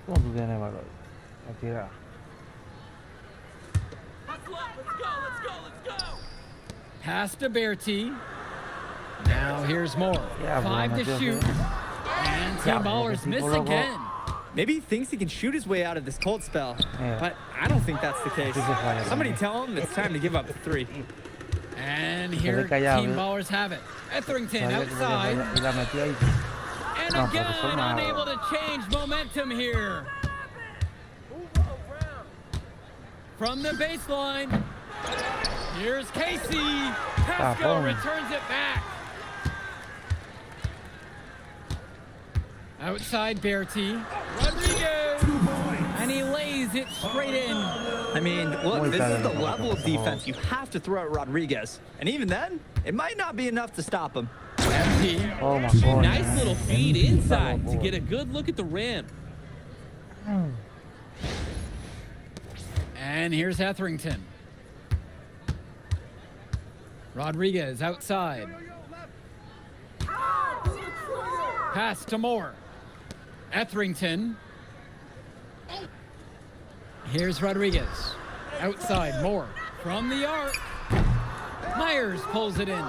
¿Cómo tú tienes valor? A tirar. Pass to Bertie. Now here's more. Yeah, 5 to bro, shoot. And Yeah, team ballers bro, miss people again. Maybe he thinks he can shoot his way out of this cold spell, Yeah. but I don't think that's the case. This is fire, Somebody man. tell him it's time to give up the 3. And Se here ve callado, team ¿eh? ballers have it. Etherington Sabía que outside. y la metí ahí. And No, again, profesor, nada. unable to change momentum here. From the baseline, here's Casey. Pasco boom. returns it back. Outside Bertie. Rodriguez. And he lays it straight in. I mean, look, this is the level of defense you have to throw at Rodriguez. And even then, it might not be enough to stop him. MP. Oh my God. Nice little feed inside to get a good look at the rim. And here's Etherington. Rodriguez outside. Pass to Moore. Etherington. Here's Rodriguez. Outside, Moore. From the arc. Myers pulls it in.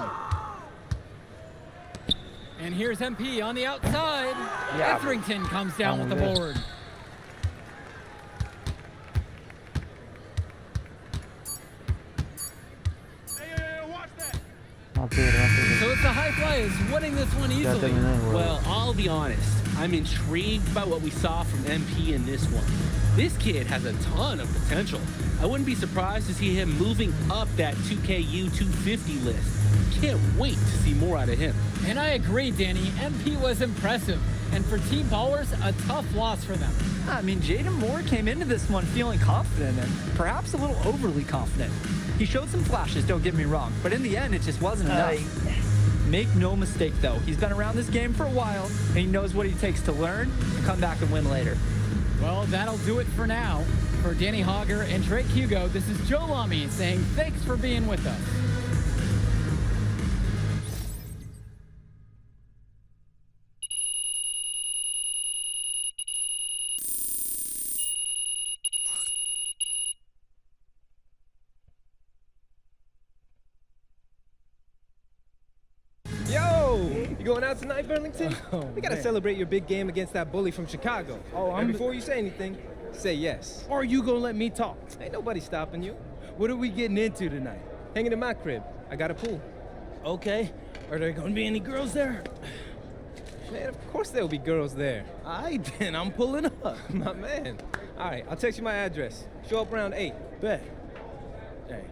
And here's MP on the outside. Yeah. Etherington comes down with the Vamos, board. No tire, no tire. So it's the High Flyers winning this one Ya easily. terminé el juego. Well, I'll be honest. I'm intrigued by what we saw from MP in this one. This kid has a ton of potential. I wouldn't be surprised to see him moving up that 2KU 250 list. Can't wait to see more out of him. And I agree, Danny. MP was impressive. And for team ballers, a tough loss for them. I mean, Jaden Moore came into this one feeling confident and perhaps a little overly confident. He showed some flashes, don't get me wrong, but in the end, it just wasn't enough. Make no mistake, though, he's been around this game for a while, and he knows what it takes to learn and come back and win later. Well, that'll do it for now. For Danny Hogger and Drake Hugo, this is Joe Lamy saying thanks for being with us. Yo, you going out tonight, Burlington? Oh, We gotta man. celebrate your big game against that bully from Chicago. Oh, And I'm- before you say anything, say yes. Or are you gonna let me talk? Ain't nobody stopping you. What are we getting into tonight? Hanging in my crib. I got a pool. Okay. Are there gonna be any girls there? Man, of course there'll be girls there. Aight, then I'm pulling up. My man. All right, I'll text you my address. Show up around 8. Bet. Hey.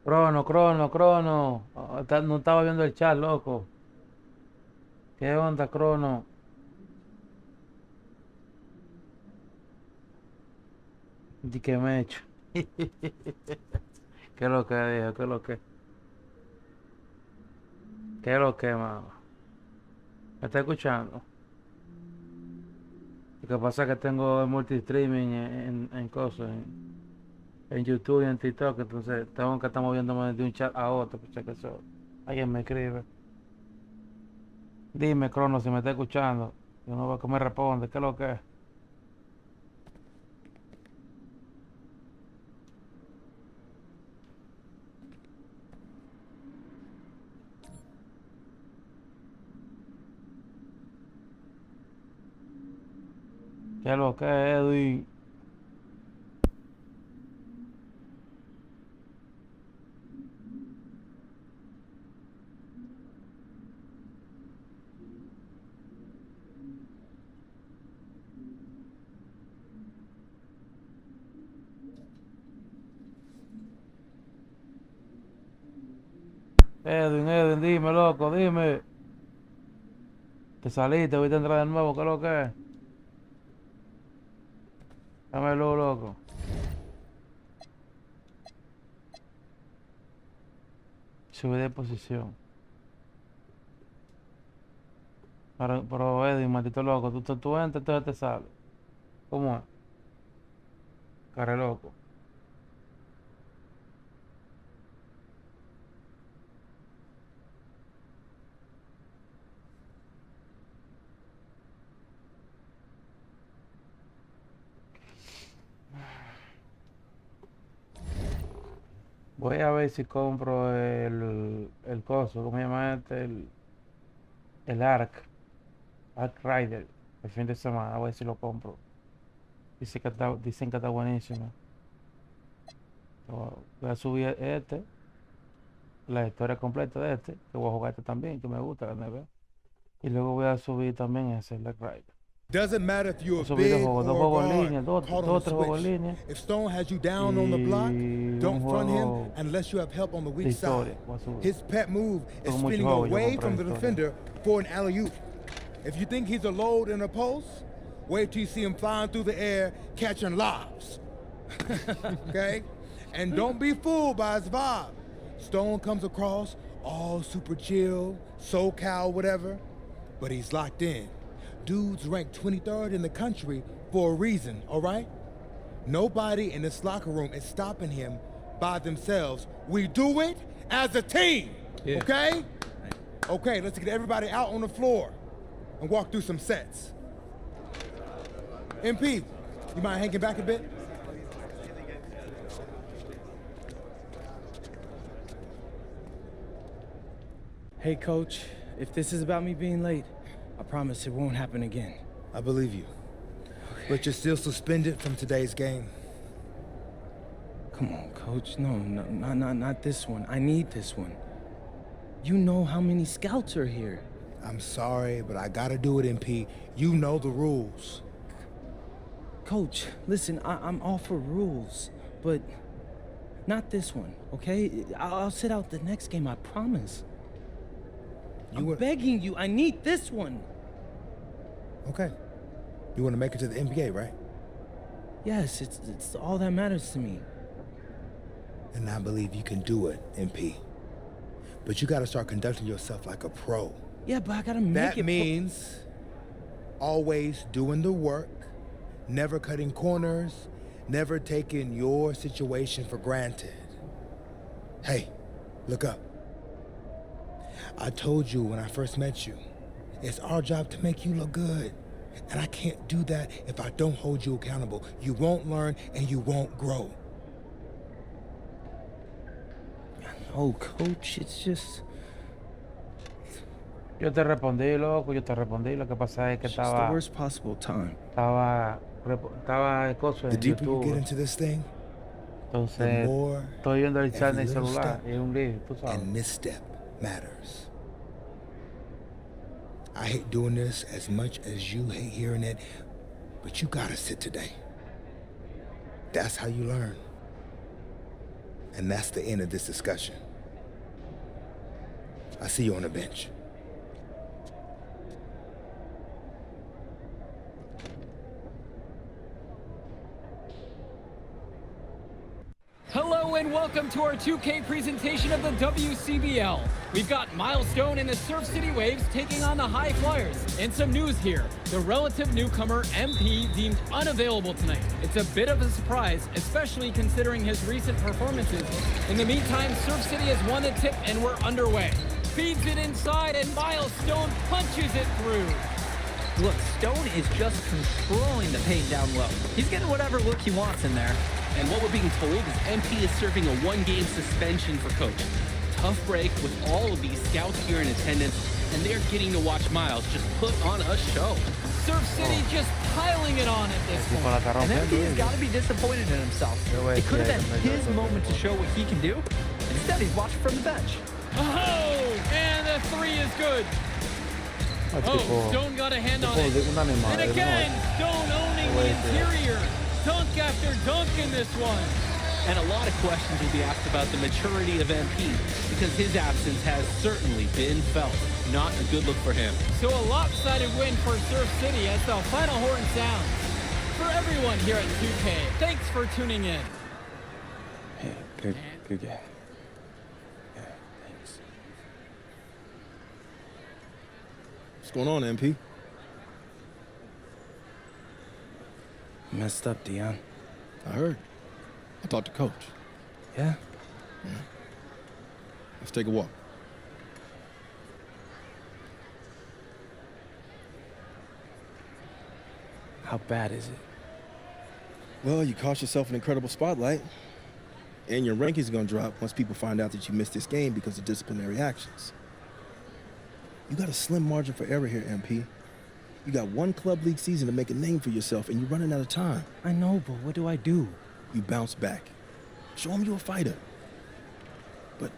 Crono. No estaba viendo el chat, loco. ¿Qué onda, Crono? ¿Y qué me he hecho? ¿Qué es lo que dijo? ¿Qué es lo que? ¿Qué es lo que, mano? ¿Me está escuchando? Lo que pasa es que tengo el multi-streaming en cosas, en YouTube y en TikTok, entonces tengo que estar moviéndome de un chat a otro, por si acaso alguien me escribe. Dime, Crono, si me está escuchando. Yo no veo que me responde, ¿qué es lo que es? ¿Qué es lo que es, Edwin? Edwin, dime, loco, dime. Te saliste, voy a entrar de nuevo, ¿qué es lo que es? Dámelo, loco. Subí de posición. Pero Edwin, maldito loco, tú entras, entonces te sales. ¿Cómo es? Care loco. Voy a ver si compro el coso, ¿cómo se llama este? El Ark Rider, el fin de semana, a ver si lo compro. Dicen que está buenísimo. Voy a subir la historia completa de este, que voy a jugar este también, que me gusta la NBA. Y luego voy a subir también ese, el Ark Rider. Doesn't matter if you're a Subí big dos or juegos en guard, línea, dos caught o on tres the juegos en switch. línea. If Stone has you down on the block, don't front him juego unless you have help on the de weak historia, side. voy a subir. His pet move is Son muchos spinning juegos, yo away compré from the historia. defender for an alley-oop. If you think he's a load in a post, wait till you see him flying through the air catching lobs. Okay? And don't be fooled by his vibe. Stone comes across all super chill, SoCal, whatever, but he's locked in. Dude's ranked 23rd in the country for a reason, all right? Nobody in this locker room is stopping him by themselves. We do it as a team, okay? Okay, let's get everybody out on the floor and walk through some sets. MP, you mind hanging back a bit? Hey, Coach, if this is about me being late, I promise it won't happen again. I believe you. But you're still suspended from today's game. Come on, Coach. No, not this one. I need this one. You know how many scouts are here. I'm sorry, but I gotta do it, MP. You know the rules. Coach, listen, I'm all for rules, but not this one, okay? I'll sit out the next game, I promise. I'm begging you, I need this one. Okay. You want to make it to the NBA, right? Yes, it's all that matters to me. And I believe you can do it, MP. But you gotta start conducting yourself like a pro. Yeah, but I gotta make that it. That means always doing the work, never cutting corners, never taking your situation for granted. Hey, look up. I told you when I first met you, it's our job to make you look good. And I can't do that if I don't hold you accountable. You won't learn and you won't grow. No, Coach, it's just... Yo te respondí, loco, yo te respondí. Lo que pasa es que estaba... the worst possible time. Estaba cosas en The deeper YouTube. you get into this thing, Entonces, estoy viendo el chat en el celular y es un lío, tú sabes. And misstep matters. I hate doing this as much as you hate hearing it, but you gotta sit today. That's how you learn. And that's the end of this discussion. I see you on the bench. Hello and welcome to our 2K presentation of the WCBL. We've got Milestone and the Surf City Waves taking on the High Flyers. And some news here. The relative newcomer MP deemed unavailable tonight. It's a bit of a surprise, especially considering his recent performances. In the meantime, Surf City has won the tip and we're underway. Feeds it inside and Milestone punches it through. Look, Stone is just controlling the paint down low. He's getting whatever look he wants in there. And what we're being told is MP is serving a one-game suspension for coach. Tough break with all of these scouts here in attendance, and they're getting to watch Miles just put on a show. Surf City just piling it on at this point. And MP has got to be disappointed in himself. It could have been his moment to show what he can do. Instead, he's watching from the bench. Oh, and the three is good. Oh, Stone got a hand on it. And again, Stone owning the interior. Dunk after dunk in this one. And a lot of questions will be asked about the maturity of MP, because his absence has certainly been felt. Not a good look for him. So a lopsided win for Surf City as the final horn sounds. For everyone here at 2K, thanks for tuning in. Yeah, good game. Yeah, thanks. What's going on, MP? Messed up, Dion. I heard. I talked to Coach. Yeah? Yeah. Let's take a walk. How bad is it? Well, you cost yourself an incredible spotlight. And your rankings are going to drop once people find out that you missed this game because of disciplinary actions. You got a slim margin for error here, MP. You got one club league season to make a name for yourself, and you're running out of time. I know, but what do I do? You bounce back. Show them you're a fighter. But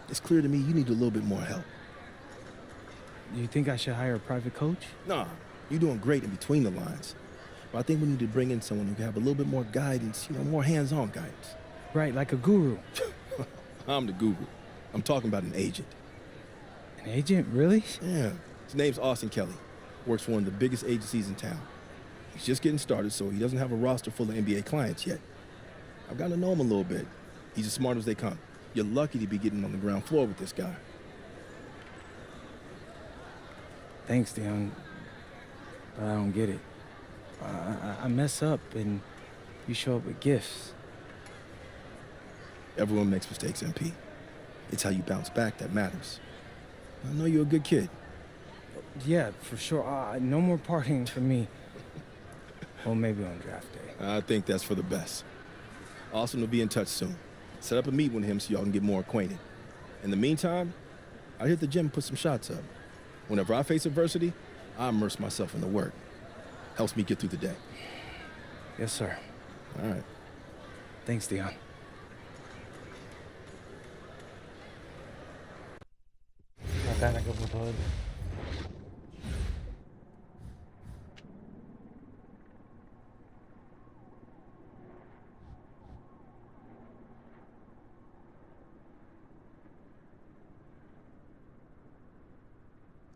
it's clear to me you need a little bit more help. Do you think I should hire a private coach? Nah, you're doing great in between the lines. But I think we need to bring in someone who can have a little bit more guidance, more hands-on guidance. Right, like a guru. I'm the guru. I'm talking about an agent. An agent, really? Yeah. His name's Austin Kelly. Works for one of the biggest agencies in town. He's just getting started, so he doesn't have a roster full of NBA clients yet. I've gotten to know him a little bit. He's as smart as they come. You're lucky to be getting on the ground floor with this guy. Thanks, Dion. But I don't get it. I mess up, and you show up with gifts. Everyone makes mistakes, MP. It's how you bounce back that matters. I know you're a good kid. Yeah, for sure. No more partying for me. Well, maybe on draft day. I think that's for the best. Austin will be in touch soon. Set up a meet with him so y'all can get more acquainted. In the meantime, I hit the gym and put some shots up. Whenever I face adversity, I immerse myself in the work. Helps me get through the day. Yes, sir. All right. Thanks, Dion. La cara que puso él.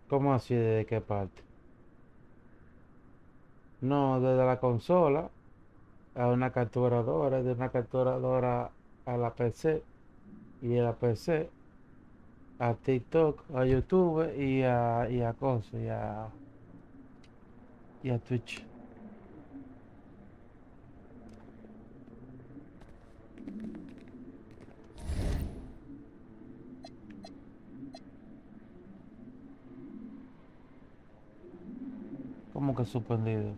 ¿Cómo así? ¿De qué parte? No, desde la consola a una capturadora, de una capturadora a la PC y de la PC a TikTok, a YouTube y a cosas, y a Twitch. ¿Cómo que suspendido?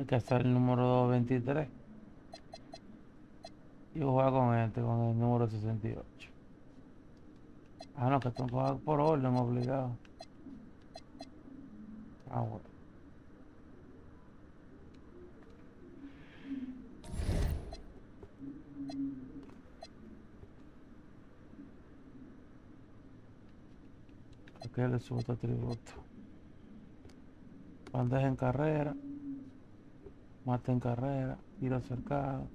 Hay que hacer el número 223. Yo juego con con el número 68. Ah, no, que tengo que jugar por orden obligado. Ah, bueno. Aquí le subo este atributo. Bandeja en carrera. Mate en carrera. Tiro cercado.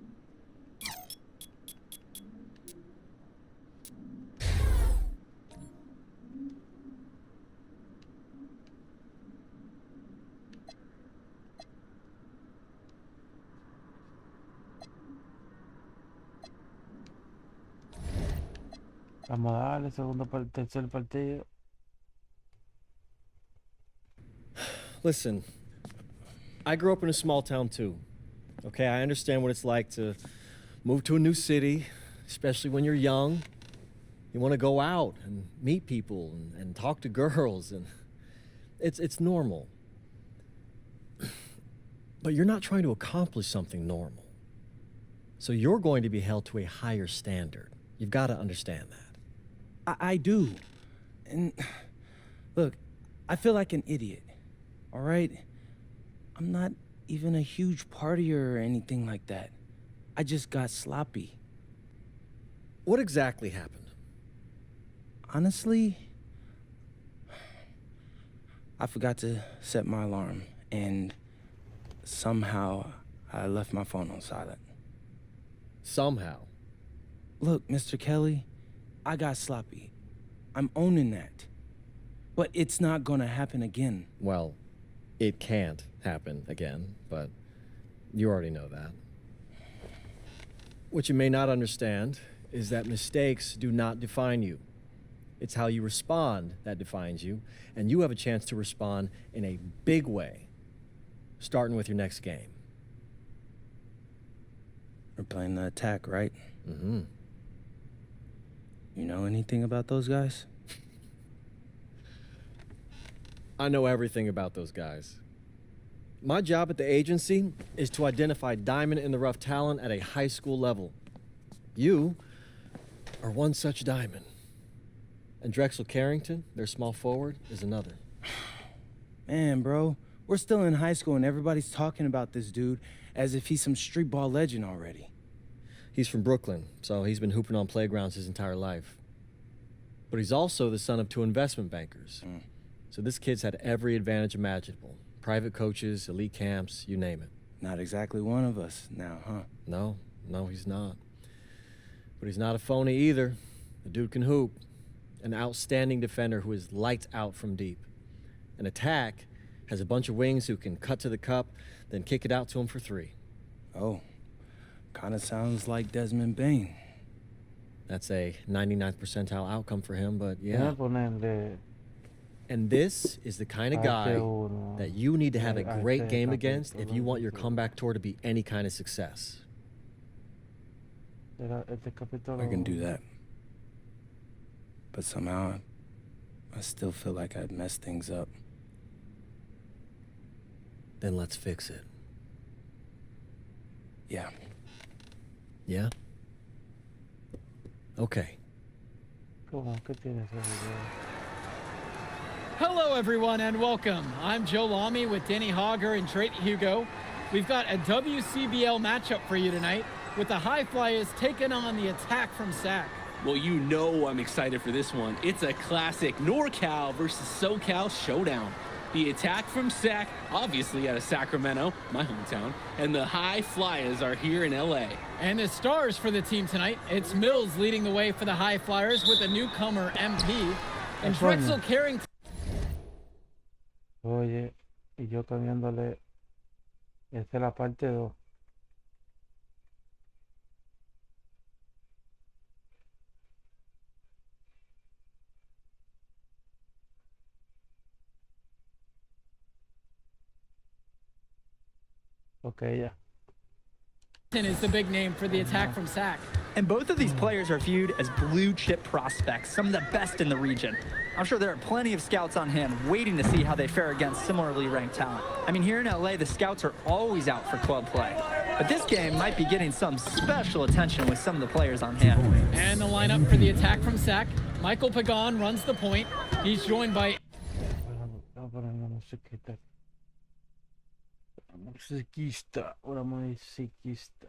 Vamos a darle tercer partido. Listen, I grew up in a small town too. Okay, I understand what it's like to move to a new city, especially when you're young. You want to go out and meet people and talk to girls, and it's normal. But you're not trying to accomplish something normal. So you're going to be held to a higher standard. You've got to understand that. I do. And look, I feel like an idiot. All right? I'm not even a huge partier or anything like that. I just got sloppy. What exactly happened? Honestly, I forgot to set my alarm, and somehow I left my phone on silent. Somehow. Look, Mr. Kelly, I got sloppy. I'm owning that. But it's not gonna happen again. Well, it can't happen again, but you already know that. What you may not understand is that mistakes do not define you. It's how you respond that defines you, and you have a chance to respond in a big way, starting with your next game. We're playing the attack, right? Mm-hmm. You know anything about those guys? I know everything about those guys. My job at the agency is to identify diamond in the rough talent at a high school level. You are one such diamond. And Drexel Carrington, their small forward, is another. Man, bro, we're still in high school and everybody's talking about this dude as if he's some street ball legend already. He's from Brooklyn, so he's been hooping on playgrounds his entire life. But he's also the son of 2 investment bankers. So this kid's had every advantage imaginable. Private coaches, elite camps, you name it. Not exactly one of us now, huh? No, he's not. But he's not a phony either. The dude can hoop. An outstanding defender who is lights out from deep. An attack has a bunch of wings who can cut to the cup, then kick it out to him for 3. Oh, kind of sounds like Desmond Bain. That's a 99th percentile outcome for him, but yeah. And this is the kind of guy that you need to have a great game against if you want your comeback tour to be any kind of success. I can do that. But somehow, I still feel like I'd messed things up. Then let's fix it. Yeah. Yeah? Okay. Hello, everyone, and welcome. I'm Joe Lamy with Danny Hogger and Drake Hugo. We've got a WCBL matchup for you tonight with the High Flyers taking on the Attack from SAC. Well, you know I'm excited for this one. It's a classic NorCal versus SoCal showdown. The Attack from SAC, obviously out of Sacramento, my hometown, and the High Flyers are here in LA. And the stars for the team tonight, it's Mills leading the way for the High Flyers with a newcomer MP, and Drexel Carrington. Oye, y yo cambiándole, esta es la parte 2. Okay, yeah. Is the big name for the Attack from SAC. And both of these players are viewed as blue chip prospects, some of the best in the region. I'm sure there are plenty of scouts on hand waiting to see how they fare against similarly ranked talent. I mean, here in LA, the scouts are always out for club play. But this game might be getting some special attention with some of the players on hand. And the lineup for the Attack from SAC, Michael Pagan runs the point. He's joined by Una musiquista.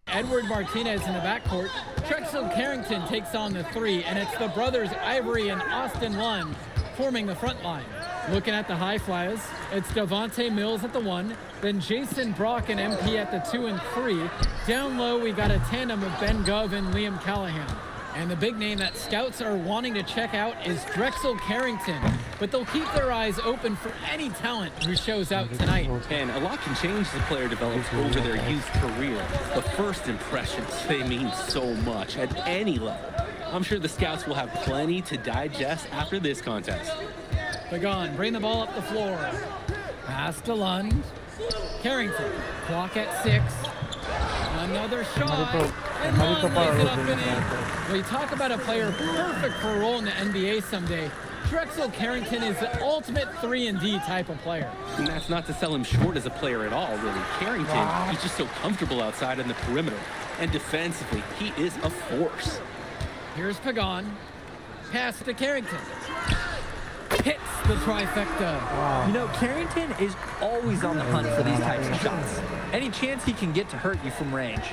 Edward Martinez in the backcourt. Drexel Carrington takes on the 3, and it's the brothers Ivory and Austin Lund forming the front line. Looking at the High Flyers, it's Devontae Mills at the 1, then Jason Brock and MP at the 2 and 3. Down low, we got a tandem of Ben Gov and Liam Callahan. And the big name that scouts are wanting to check out is Drexel Carrington, but they'll keep their eyes open for any talent who shows out tonight. And a lot can change as a player develops over their youth career. The first impressions, they mean so much at any level. I'm sure the scouts will have plenty to digest after this contest. Pagan, bring the ball up the floor. Pass to Lund. Carrington, clock at 6. Another shot. And Lund lays it up and in. Well, you talk about a player perfect for a role in the NBA someday. Drexel Carrington is the ultimate 3-and-D type of player. And that's not to sell him short as a player at all, really. Carrington, he's just so comfortable outside on the perimeter. And defensively, he is a force. Here's Pagan. Pass to Carrington. Hits the trifecta. You know, Carrington is always on the hunt for these types of shots. Any chance he can get to hurt you from range.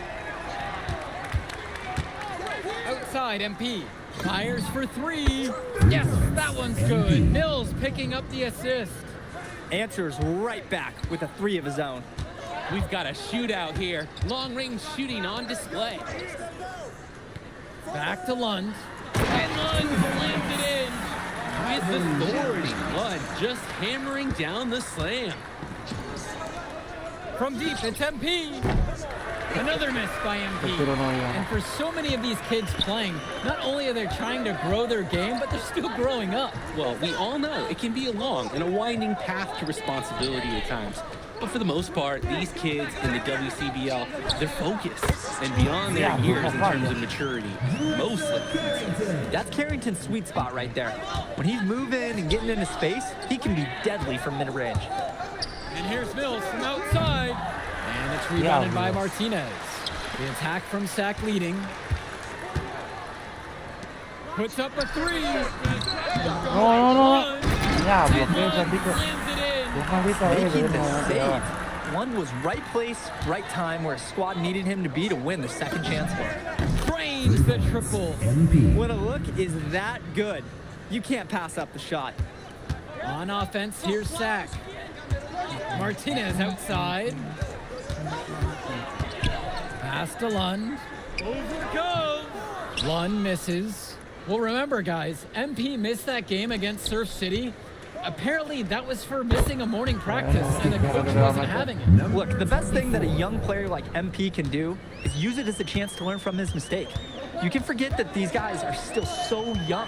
Outside, MP. Fires for 3. Yes, that one's good. Mills picking up the assist. Answers right back with a 3 of his own. We've got a shootout here. Long-range shooting on display. Back to Lund. And Lund slams it in. With authority, Lund just hammering down the slam. From deep, it's MP. Another miss by MP. And for so many of these kids playing, not only are they trying to grow their game, but they're still growing up. Well, we all know it can be a long and a winding path to responsibility at times. But for the most part, these kids in the WCBL, they're focused and beyond their years in terms of maturity, mostly. That's Carrington's sweet spot right there. When he's moving and getting into space, he can be deadly from mid-range. And here's Mills from outside. And it's rebounded by Martinez. The attack from Sack leading. Puts up a 3. No. Diablo, ¿qué es el Making the save. One was right place, right time, where his squad needed him to be to win the second chance for. Drains the triple. When a look is that good, you can't pass up the shot. On offense, here's Sack. Martinez outside. Pass to Lund. Over it goes. Lund misses. Well, remember, guys, MP missed that game against Surf City. Apparently, that was for missing a morning practice, and the coach wasn't having it. Look, the best thing that a young player like MP can do is use it as a chance to learn from his mistake. You can forget that these guys are still so young,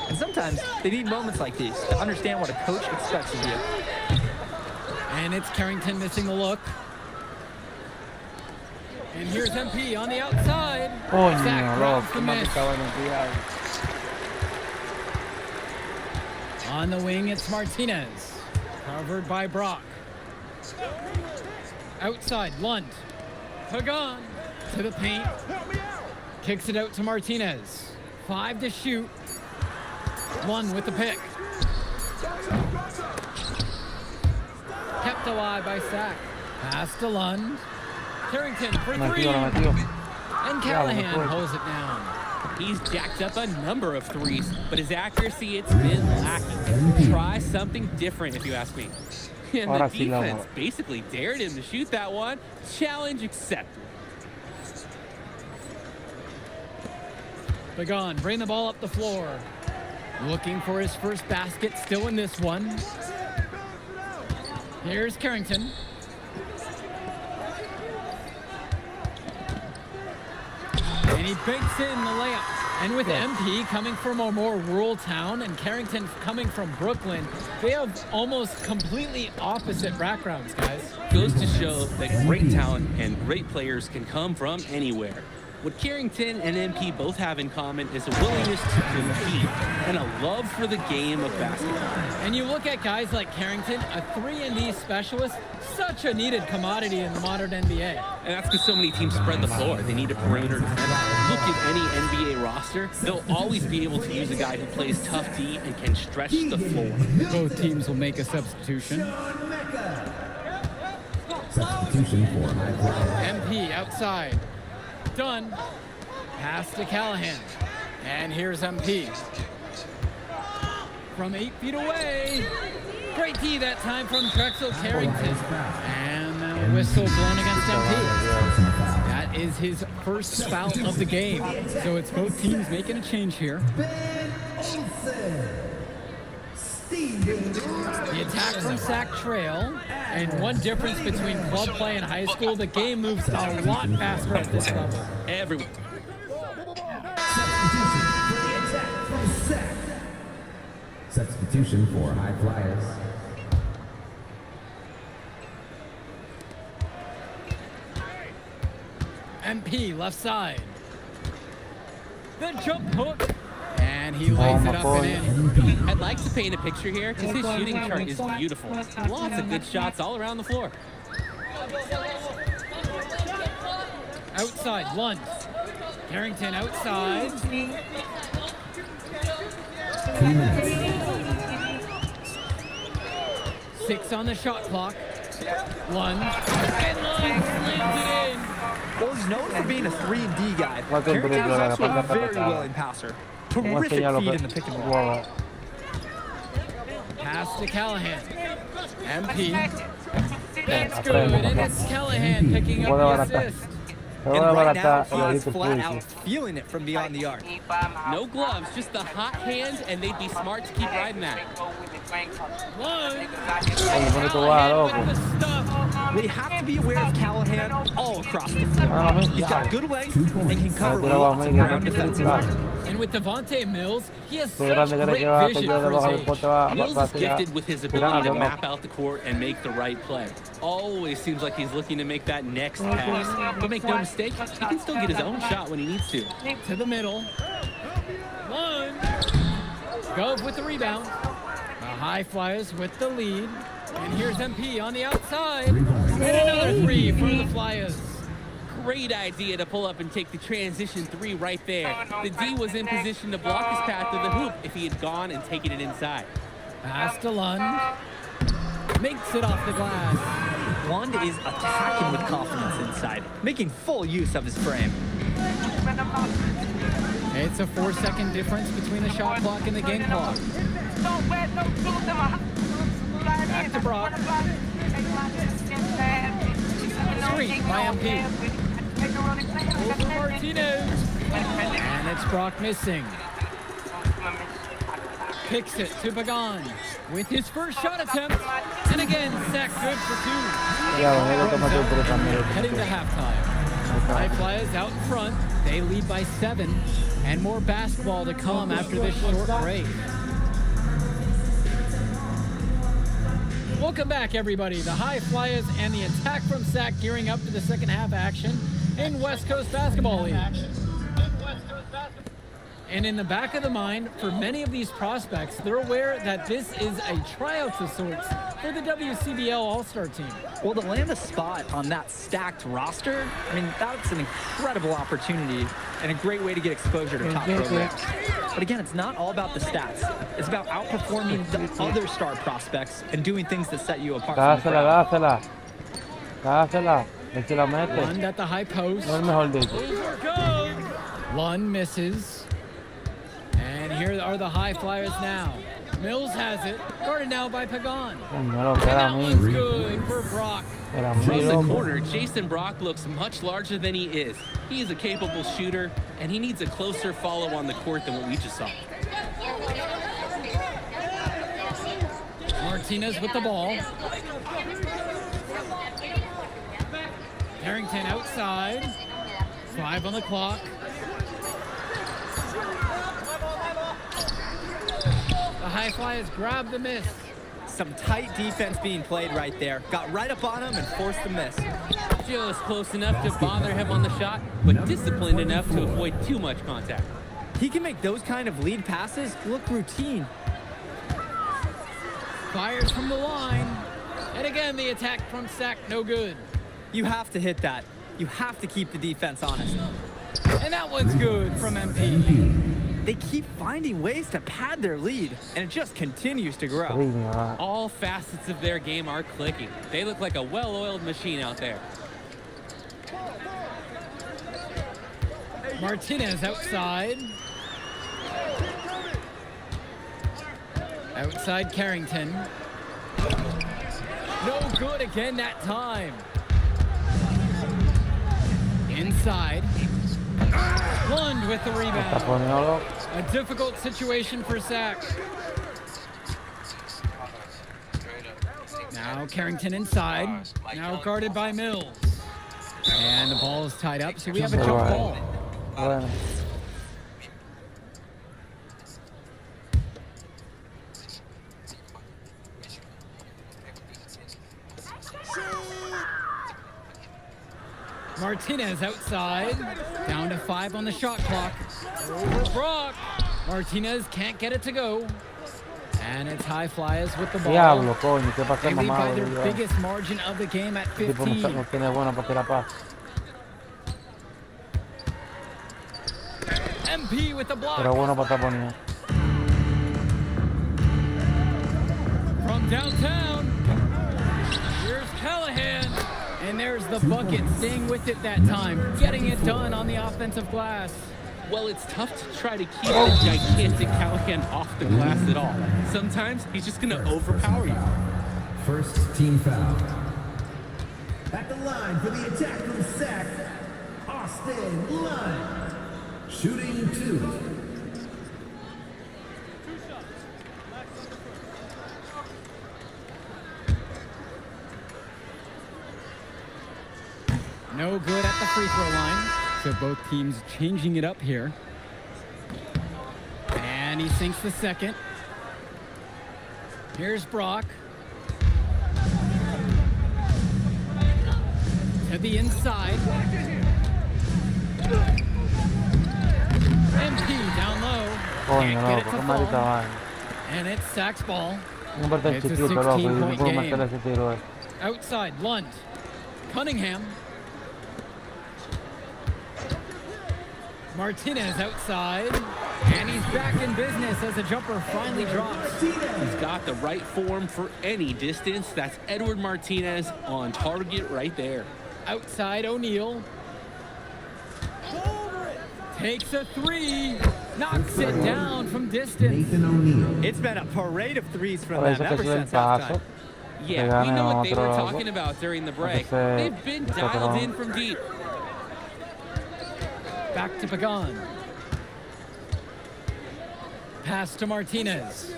and sometimes they need moments like these to understand what a coach expects of you. And it's Carrington missing the look. And here's MP on the outside. Zach grabs the miss. On the wing, it's Martinez. Covered by Brock. Outside, Lund. Pagan to the paint. Kicks it out to Martinez. 5 to shoot. Lund with the pick. Kept alive by Sack. Pass to Lund. Carrington for 3. And Callahan pulls it down. He's jacked up a number of 3s, but his accuracy, it's been lacking. Try something different, if you ask me. And the defense basically dared him to shoot that one. Challenge accepted. Pagan, bring the ball up the floor. Looking for his first basket, still in this one. Here's Carrington. And he banks in the layup. And with MP coming from a more rural town and Carrington coming from Brooklyn, they have almost completely opposite backgrounds, guys. Goes to show that great talent and great players can come from anywhere. What Carrington and MP both have in common is a willingness to compete and a love for the game of basketball. And you look at guys like Carrington, a 3-and-D specialist, such a needed commodity in the modern NBA. And that's because so many teams spread the floor. They need a perimeter defender. Look at any NBA roster, they'll always be able to use a guy who plays tough D and can stretch the floor. Both teams will make a substitution. Substitution for High Flyers. MP outside. Done. Pass to Callahan. And here's MP. From 8 feet away. Great D that time from Drexel Carrington. And a whistle blown against MP. That is his first foul of the game. So it's both teams making a change here. The attack from Sack Trail, and one difference between club play and high school, the game moves a lot faster at this level. Everyone. Substitution for High Flyers. MP left side. The jump hook. And And he lays it up and in. I'd like to paint a picture here because his shooting chart is beautiful. Lots of good shots all around the floor. Outside, Lund. Carrington outside. 6 on the shot clock. Lund. And Lund slams it in. Well, he's known for being a 3 and D guy. Carrington is also a very willing passer. Terrific feed in the pick and roll. Pass to Callahan. MP. That's good, and it's Callahan picking up the assist. And right now, he is flat out feeling it from beyond the arc. No gloves, just the hot hand, and they'd be smart to keep riding that. We have to be aware of Callahan all across the floor. He's got good length and can cover lots of ground defensively. And with Devontae Mills, he has such great vision for his age. Mills is gifted with his ability to map out the court and make the right play. Always seems like he's looking to make that next pass. But make no mistake, he can still get his own shot when he needs to. To the middle. Lund. Gove with the rebound. The High Flyers with the lead. And here's MP on the outside. And another 3 for the Flyers. Great idea to pull up and take the transition 3 right there. The D was in position to block his path to the hoop if he had gone and taken it inside. Pass to Lund. Makes it off the glass. Lund is attacking with confidence inside, making full use of his frame. It's a 4-second difference between the shot clock and the game clock. Back to Brock. Screen by MP. Over Martinez. And it's Brock missing. Kicks it to Pagan with his first shot attempt. And again, Sack good for 2. Heading to halftime. High Flyers out in front. They lead by 7. And more basketball to come after this short break. Welcome back, everybody. The High Flyers and the attack from Sac gearing up to the second half action in West Coast Basketball League. And in the back of the mind, for many of these prospects, they're aware that this is a tryout of sorts for the WCBL All-Star team. Well, to land a spot on that stacked roster, I mean, that's an incredible opportunity and a great way to get exposure to top programs. But again, it's not all about the stats. It's about outperforming the other star prospects and doing things that set you apart from the crowd. Lund at the high post. Lund misses. And here are the High Flyers now. Mills has it, guarded now by Pagan. And that one's good for Brock. From the corner, Jason Brock looks much larger than he is. He is a capable shooter, and he needs a closer follow on the court than what we just saw. Martinez with the ball. Harrington outside. 5 on the clock. The High Flyers grab the miss. Some tight defense being played right there. Got right up on him and forced the miss. Just close enough to bother him on the shot, but disciplined enough to avoid too much contact. He can make those kind of lead passes look routine. Fires from the line. And again, the attack from Sac, no good. You have to hit that. You have to keep the defense honest. And that one's good from MP. They keep finding ways to pad their lead, and it just continues to grow. All facets of their game are clicking. They look like a well-oiled machine out there. Martinez outside. Outside Carrington. No good again that time. Inside. Lund with the rebound. A difficult situation for Sac. Now Carrington inside. Now guarded by Mills. And the ball is tied up, so we have a jump ball. Martinez outside, down to 5 on the shot clock. Over Brock, Martinez can't get it to go. And it's High Flyers with the ball. Diablo, coño, qué pasa, They lead by mamado. their biggest margin of the game at El tipo 15. no tiene buena para tirar paz. MP with the block. Pero bueno para taponear. From downtown, here's Callahan. And there's the bucket, staying with it that time, getting it done on the offensive glass. Well, it's tough to try to keep the gigantic Callahan off the glass at all. Sometimes he's just going to overpower you. First team foul. At the line for the attack from Sac, Austin Lund. Shooting 2. No good at the free throw line. So both teams changing it up here. And he sinks the second. Here's Brock. To the inside. MP down low. Coño, Can't get it loco, to qué maldita fall. vaina. And it's Sac's ball. Un tan It's a chiquito, loco, y 16-point puedo game. meter ese tiro. Outside, Lund. Cunningham. Martinez outside. And he's back in business as the jumper finally drops. He's got the right form for any distance. That's Edward Martinez on target right there. Outside, O'Neal. Takes a three. Knocks it down from distance. Nathan O'Neal. It's been a parade of threes from Parece them que ever es el since halftime. paso. Yeah, we know what they were otro talking about during the break. Porque se- They've been se dialed atrasó. in from deep. Back to Pagan. Pass to Martinez.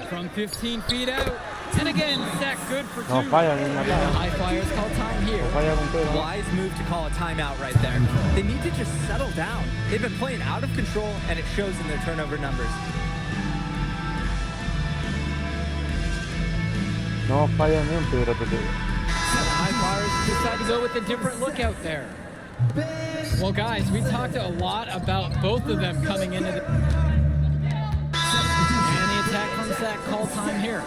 From 15 feet out. And again, Sac good for two. No falla ni una The pala. High Flyers call time here. No falla con tiro. Wise move to call a timeout right there. They need to just settle down. They've been playing out of control, and it shows in their turnover numbers. No falla ni un tiro, te digo. The High Flyers decide to go with a different look out there. Well, guys, we talked a lot about both of them coming into the... And the attack from Sac call time here.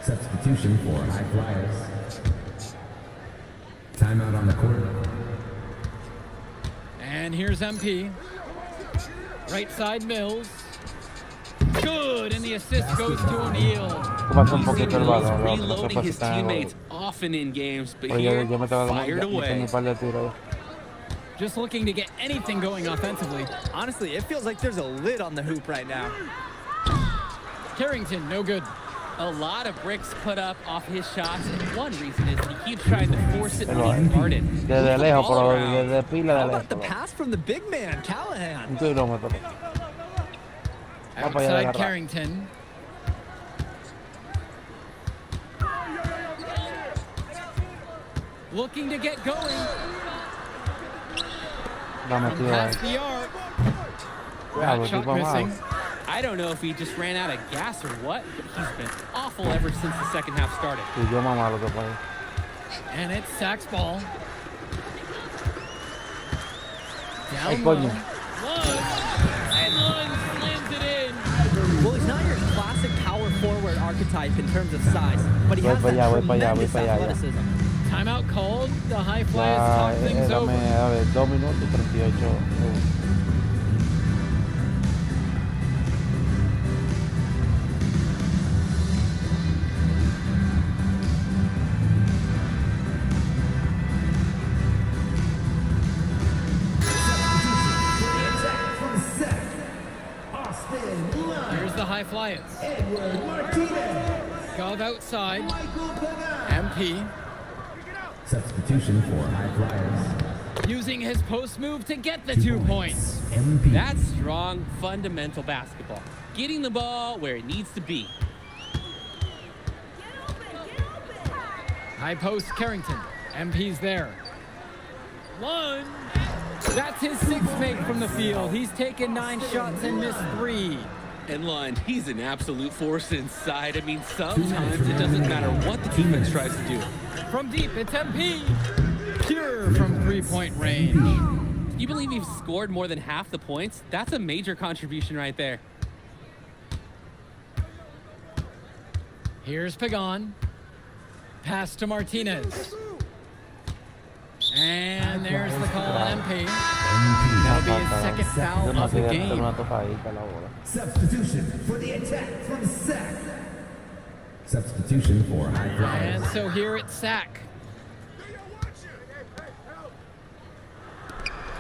Substitution for High Flyers. Timeout on the court. And here's MP. Right side, Mills. Good, and the assist goes to O'Neal. Pasa un poquito el balón, loco, no se Reloading pasa his tan teammates often in games, but Oye, here, yo me estaba fired dando away. un par de tiros. Just looking to get anything going offensively. Honestly, it feels like there's a lid on the hoop right now. Carrington, no good. A lot of bricks put up off his shots, and one reason is he keeps trying to force it to Pero, be guarded. desde lejos, Ball pero around. desde pila How de about the lejos. pass from the big man, Callahan? Un kilómetro. Va para allá de Outside agarrar. Carrington. Looking to get going. La From metió ahí. past the arc. Diablo, Shot tipo malo. missing. I don't know if he just ran out of gas or what, but he's been awful ever since the second half started. Y yo más malo que fue. And it's Sac's ball. Ay, Down low. coño. Lund. And Lund slams it in. Well, he's not your classic power forward archetype in terms of size, but he Voy has para allá, voy that para allá, voy tremendous para allá. athleticism. Timeout called. The High Flyers Ya, talk things over. dame, a ver, 2 minutos y 38. Here's the High Flyers. Gov outside. MP Substitution for High Flyers. using his post move to get the 2 points. MP. That's strong, fundamental basketball. Getting the ball where it needs to be. High post Carrington. MP's there. Lund. That's his sixth make from the field. He's taken 9 shots and missed 3. And Lund, he's an absolute force inside. I mean, sometimes it doesn't matter what the defense tries to do. From deep, it's MP. pure from three-point range. You believe you've scored more than half the points? That's a major contribution right there. Here's Pagan. Pass to Martinez. And there's the call on MP. That'll be his second foul of the game. Substitution for the attack from Sack. Substitution for High Flyers. And so here it's Sack.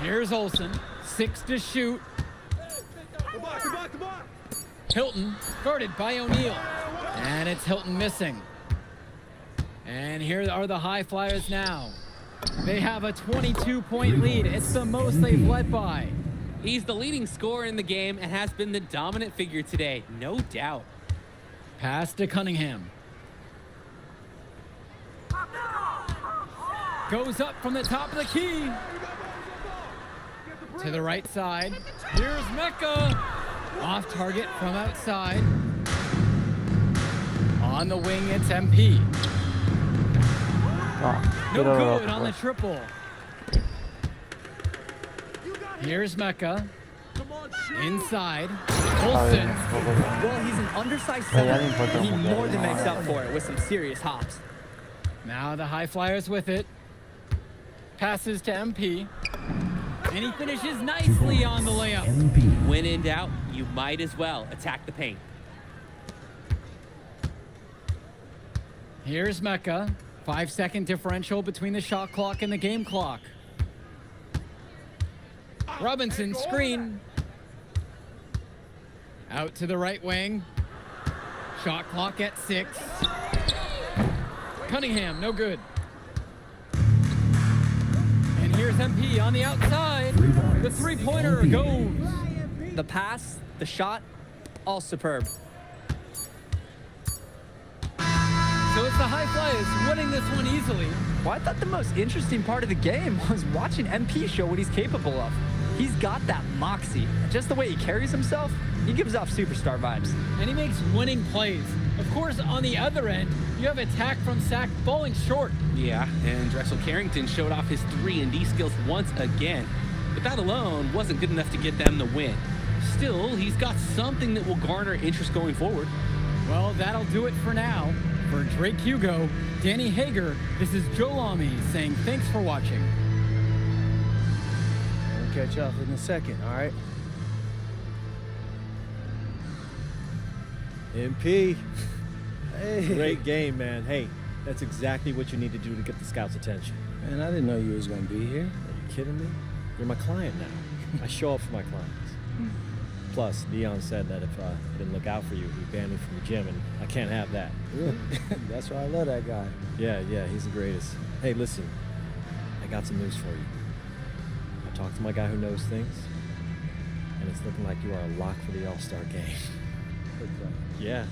Here's Olsen. 6 to shoot. Hilton guarded by O'Neal. And it's Hilton missing. And here are the High Flyers now. They have a 22-point lead. It's the most they've led by. He's the leading scorer in the game and has been the dominant figure today, no doubt. Pass to Cunningham. Goes up from the top of the key. To the right side. Here's Mecca. Off target from outside. On the wing, it's MP. No good on the triple. Here's Mecca. Inside. Olsen. Well, he's an undersized center. He more than makes up for it with some serious hops. Now the High Flyers with it. Passes to MP. And he finishes nicely on the layup. When in doubt, you might as well attack the paint. Here's Mecca. 5-second differential between the shot clock and the game clock. Robinson screen. Out to the right wing. Shot clock at 6. Cunningham, no good. And here's MP on the outside. The three-pointer goes. The pass, the shot, all superb. So it's the High Flyers winning this one easily. Well, I thought the most interesting part of the game was watching MP show what he's capable of. He's got that moxie. Just the way he carries himself, he gives off superstar vibes. And he makes winning plays. Of course, on the other end, you have attack from Sack falling short. Yeah, and Drexel Carrington showed off his 3-and-D skills once again. But that alone wasn't good enough to get them the win. Still, he's got something that will garner interest going forward. Well, that'll do it for now. For Drake Hugo, Danny Hager, this is Joe Lamy saying thanks for watching. I'll catch up in a second, all right? MP. Hey. Great game, man. Hey, that's exactly what you need to do to get the scouts' attention. Man, I didn't know you was gonna be here. Are you kidding me? You're my client now. I show up for my clients. Plus, Dion said that if I didn't look out for you, he'd ban me from the gym, and I can't have that. Really? That's why I love that guy. Yeah, he's the greatest. Hey, listen, I got some news for you. I talked to my guy who knows things, and it's looking like you are a lock for the All-Star game. Yeah.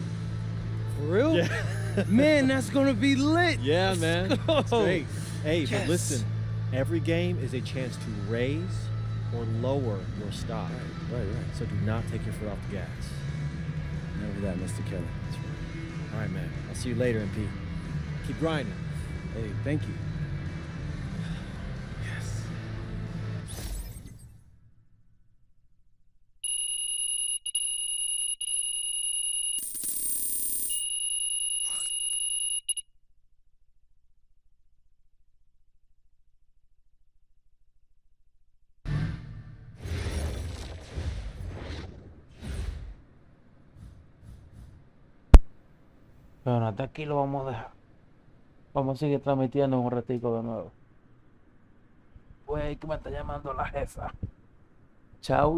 For real? Yeah. Man, that's gonna be lit. Yeah, man. It's great. Hey, Yes. but listen, every game is a chance to raise or lower your stock. Right. So do not take your foot off the gas. Never that, Mr. Kelly. That's right. All right, man. I'll see you later, MP. Keep grinding. Hey, thank you. Yes. Bueno, hasta aquí lo vamos a dejar. Vamos a seguir transmitiendo un ratico de nuevo. Pues que me está llamando la jefa. Chao.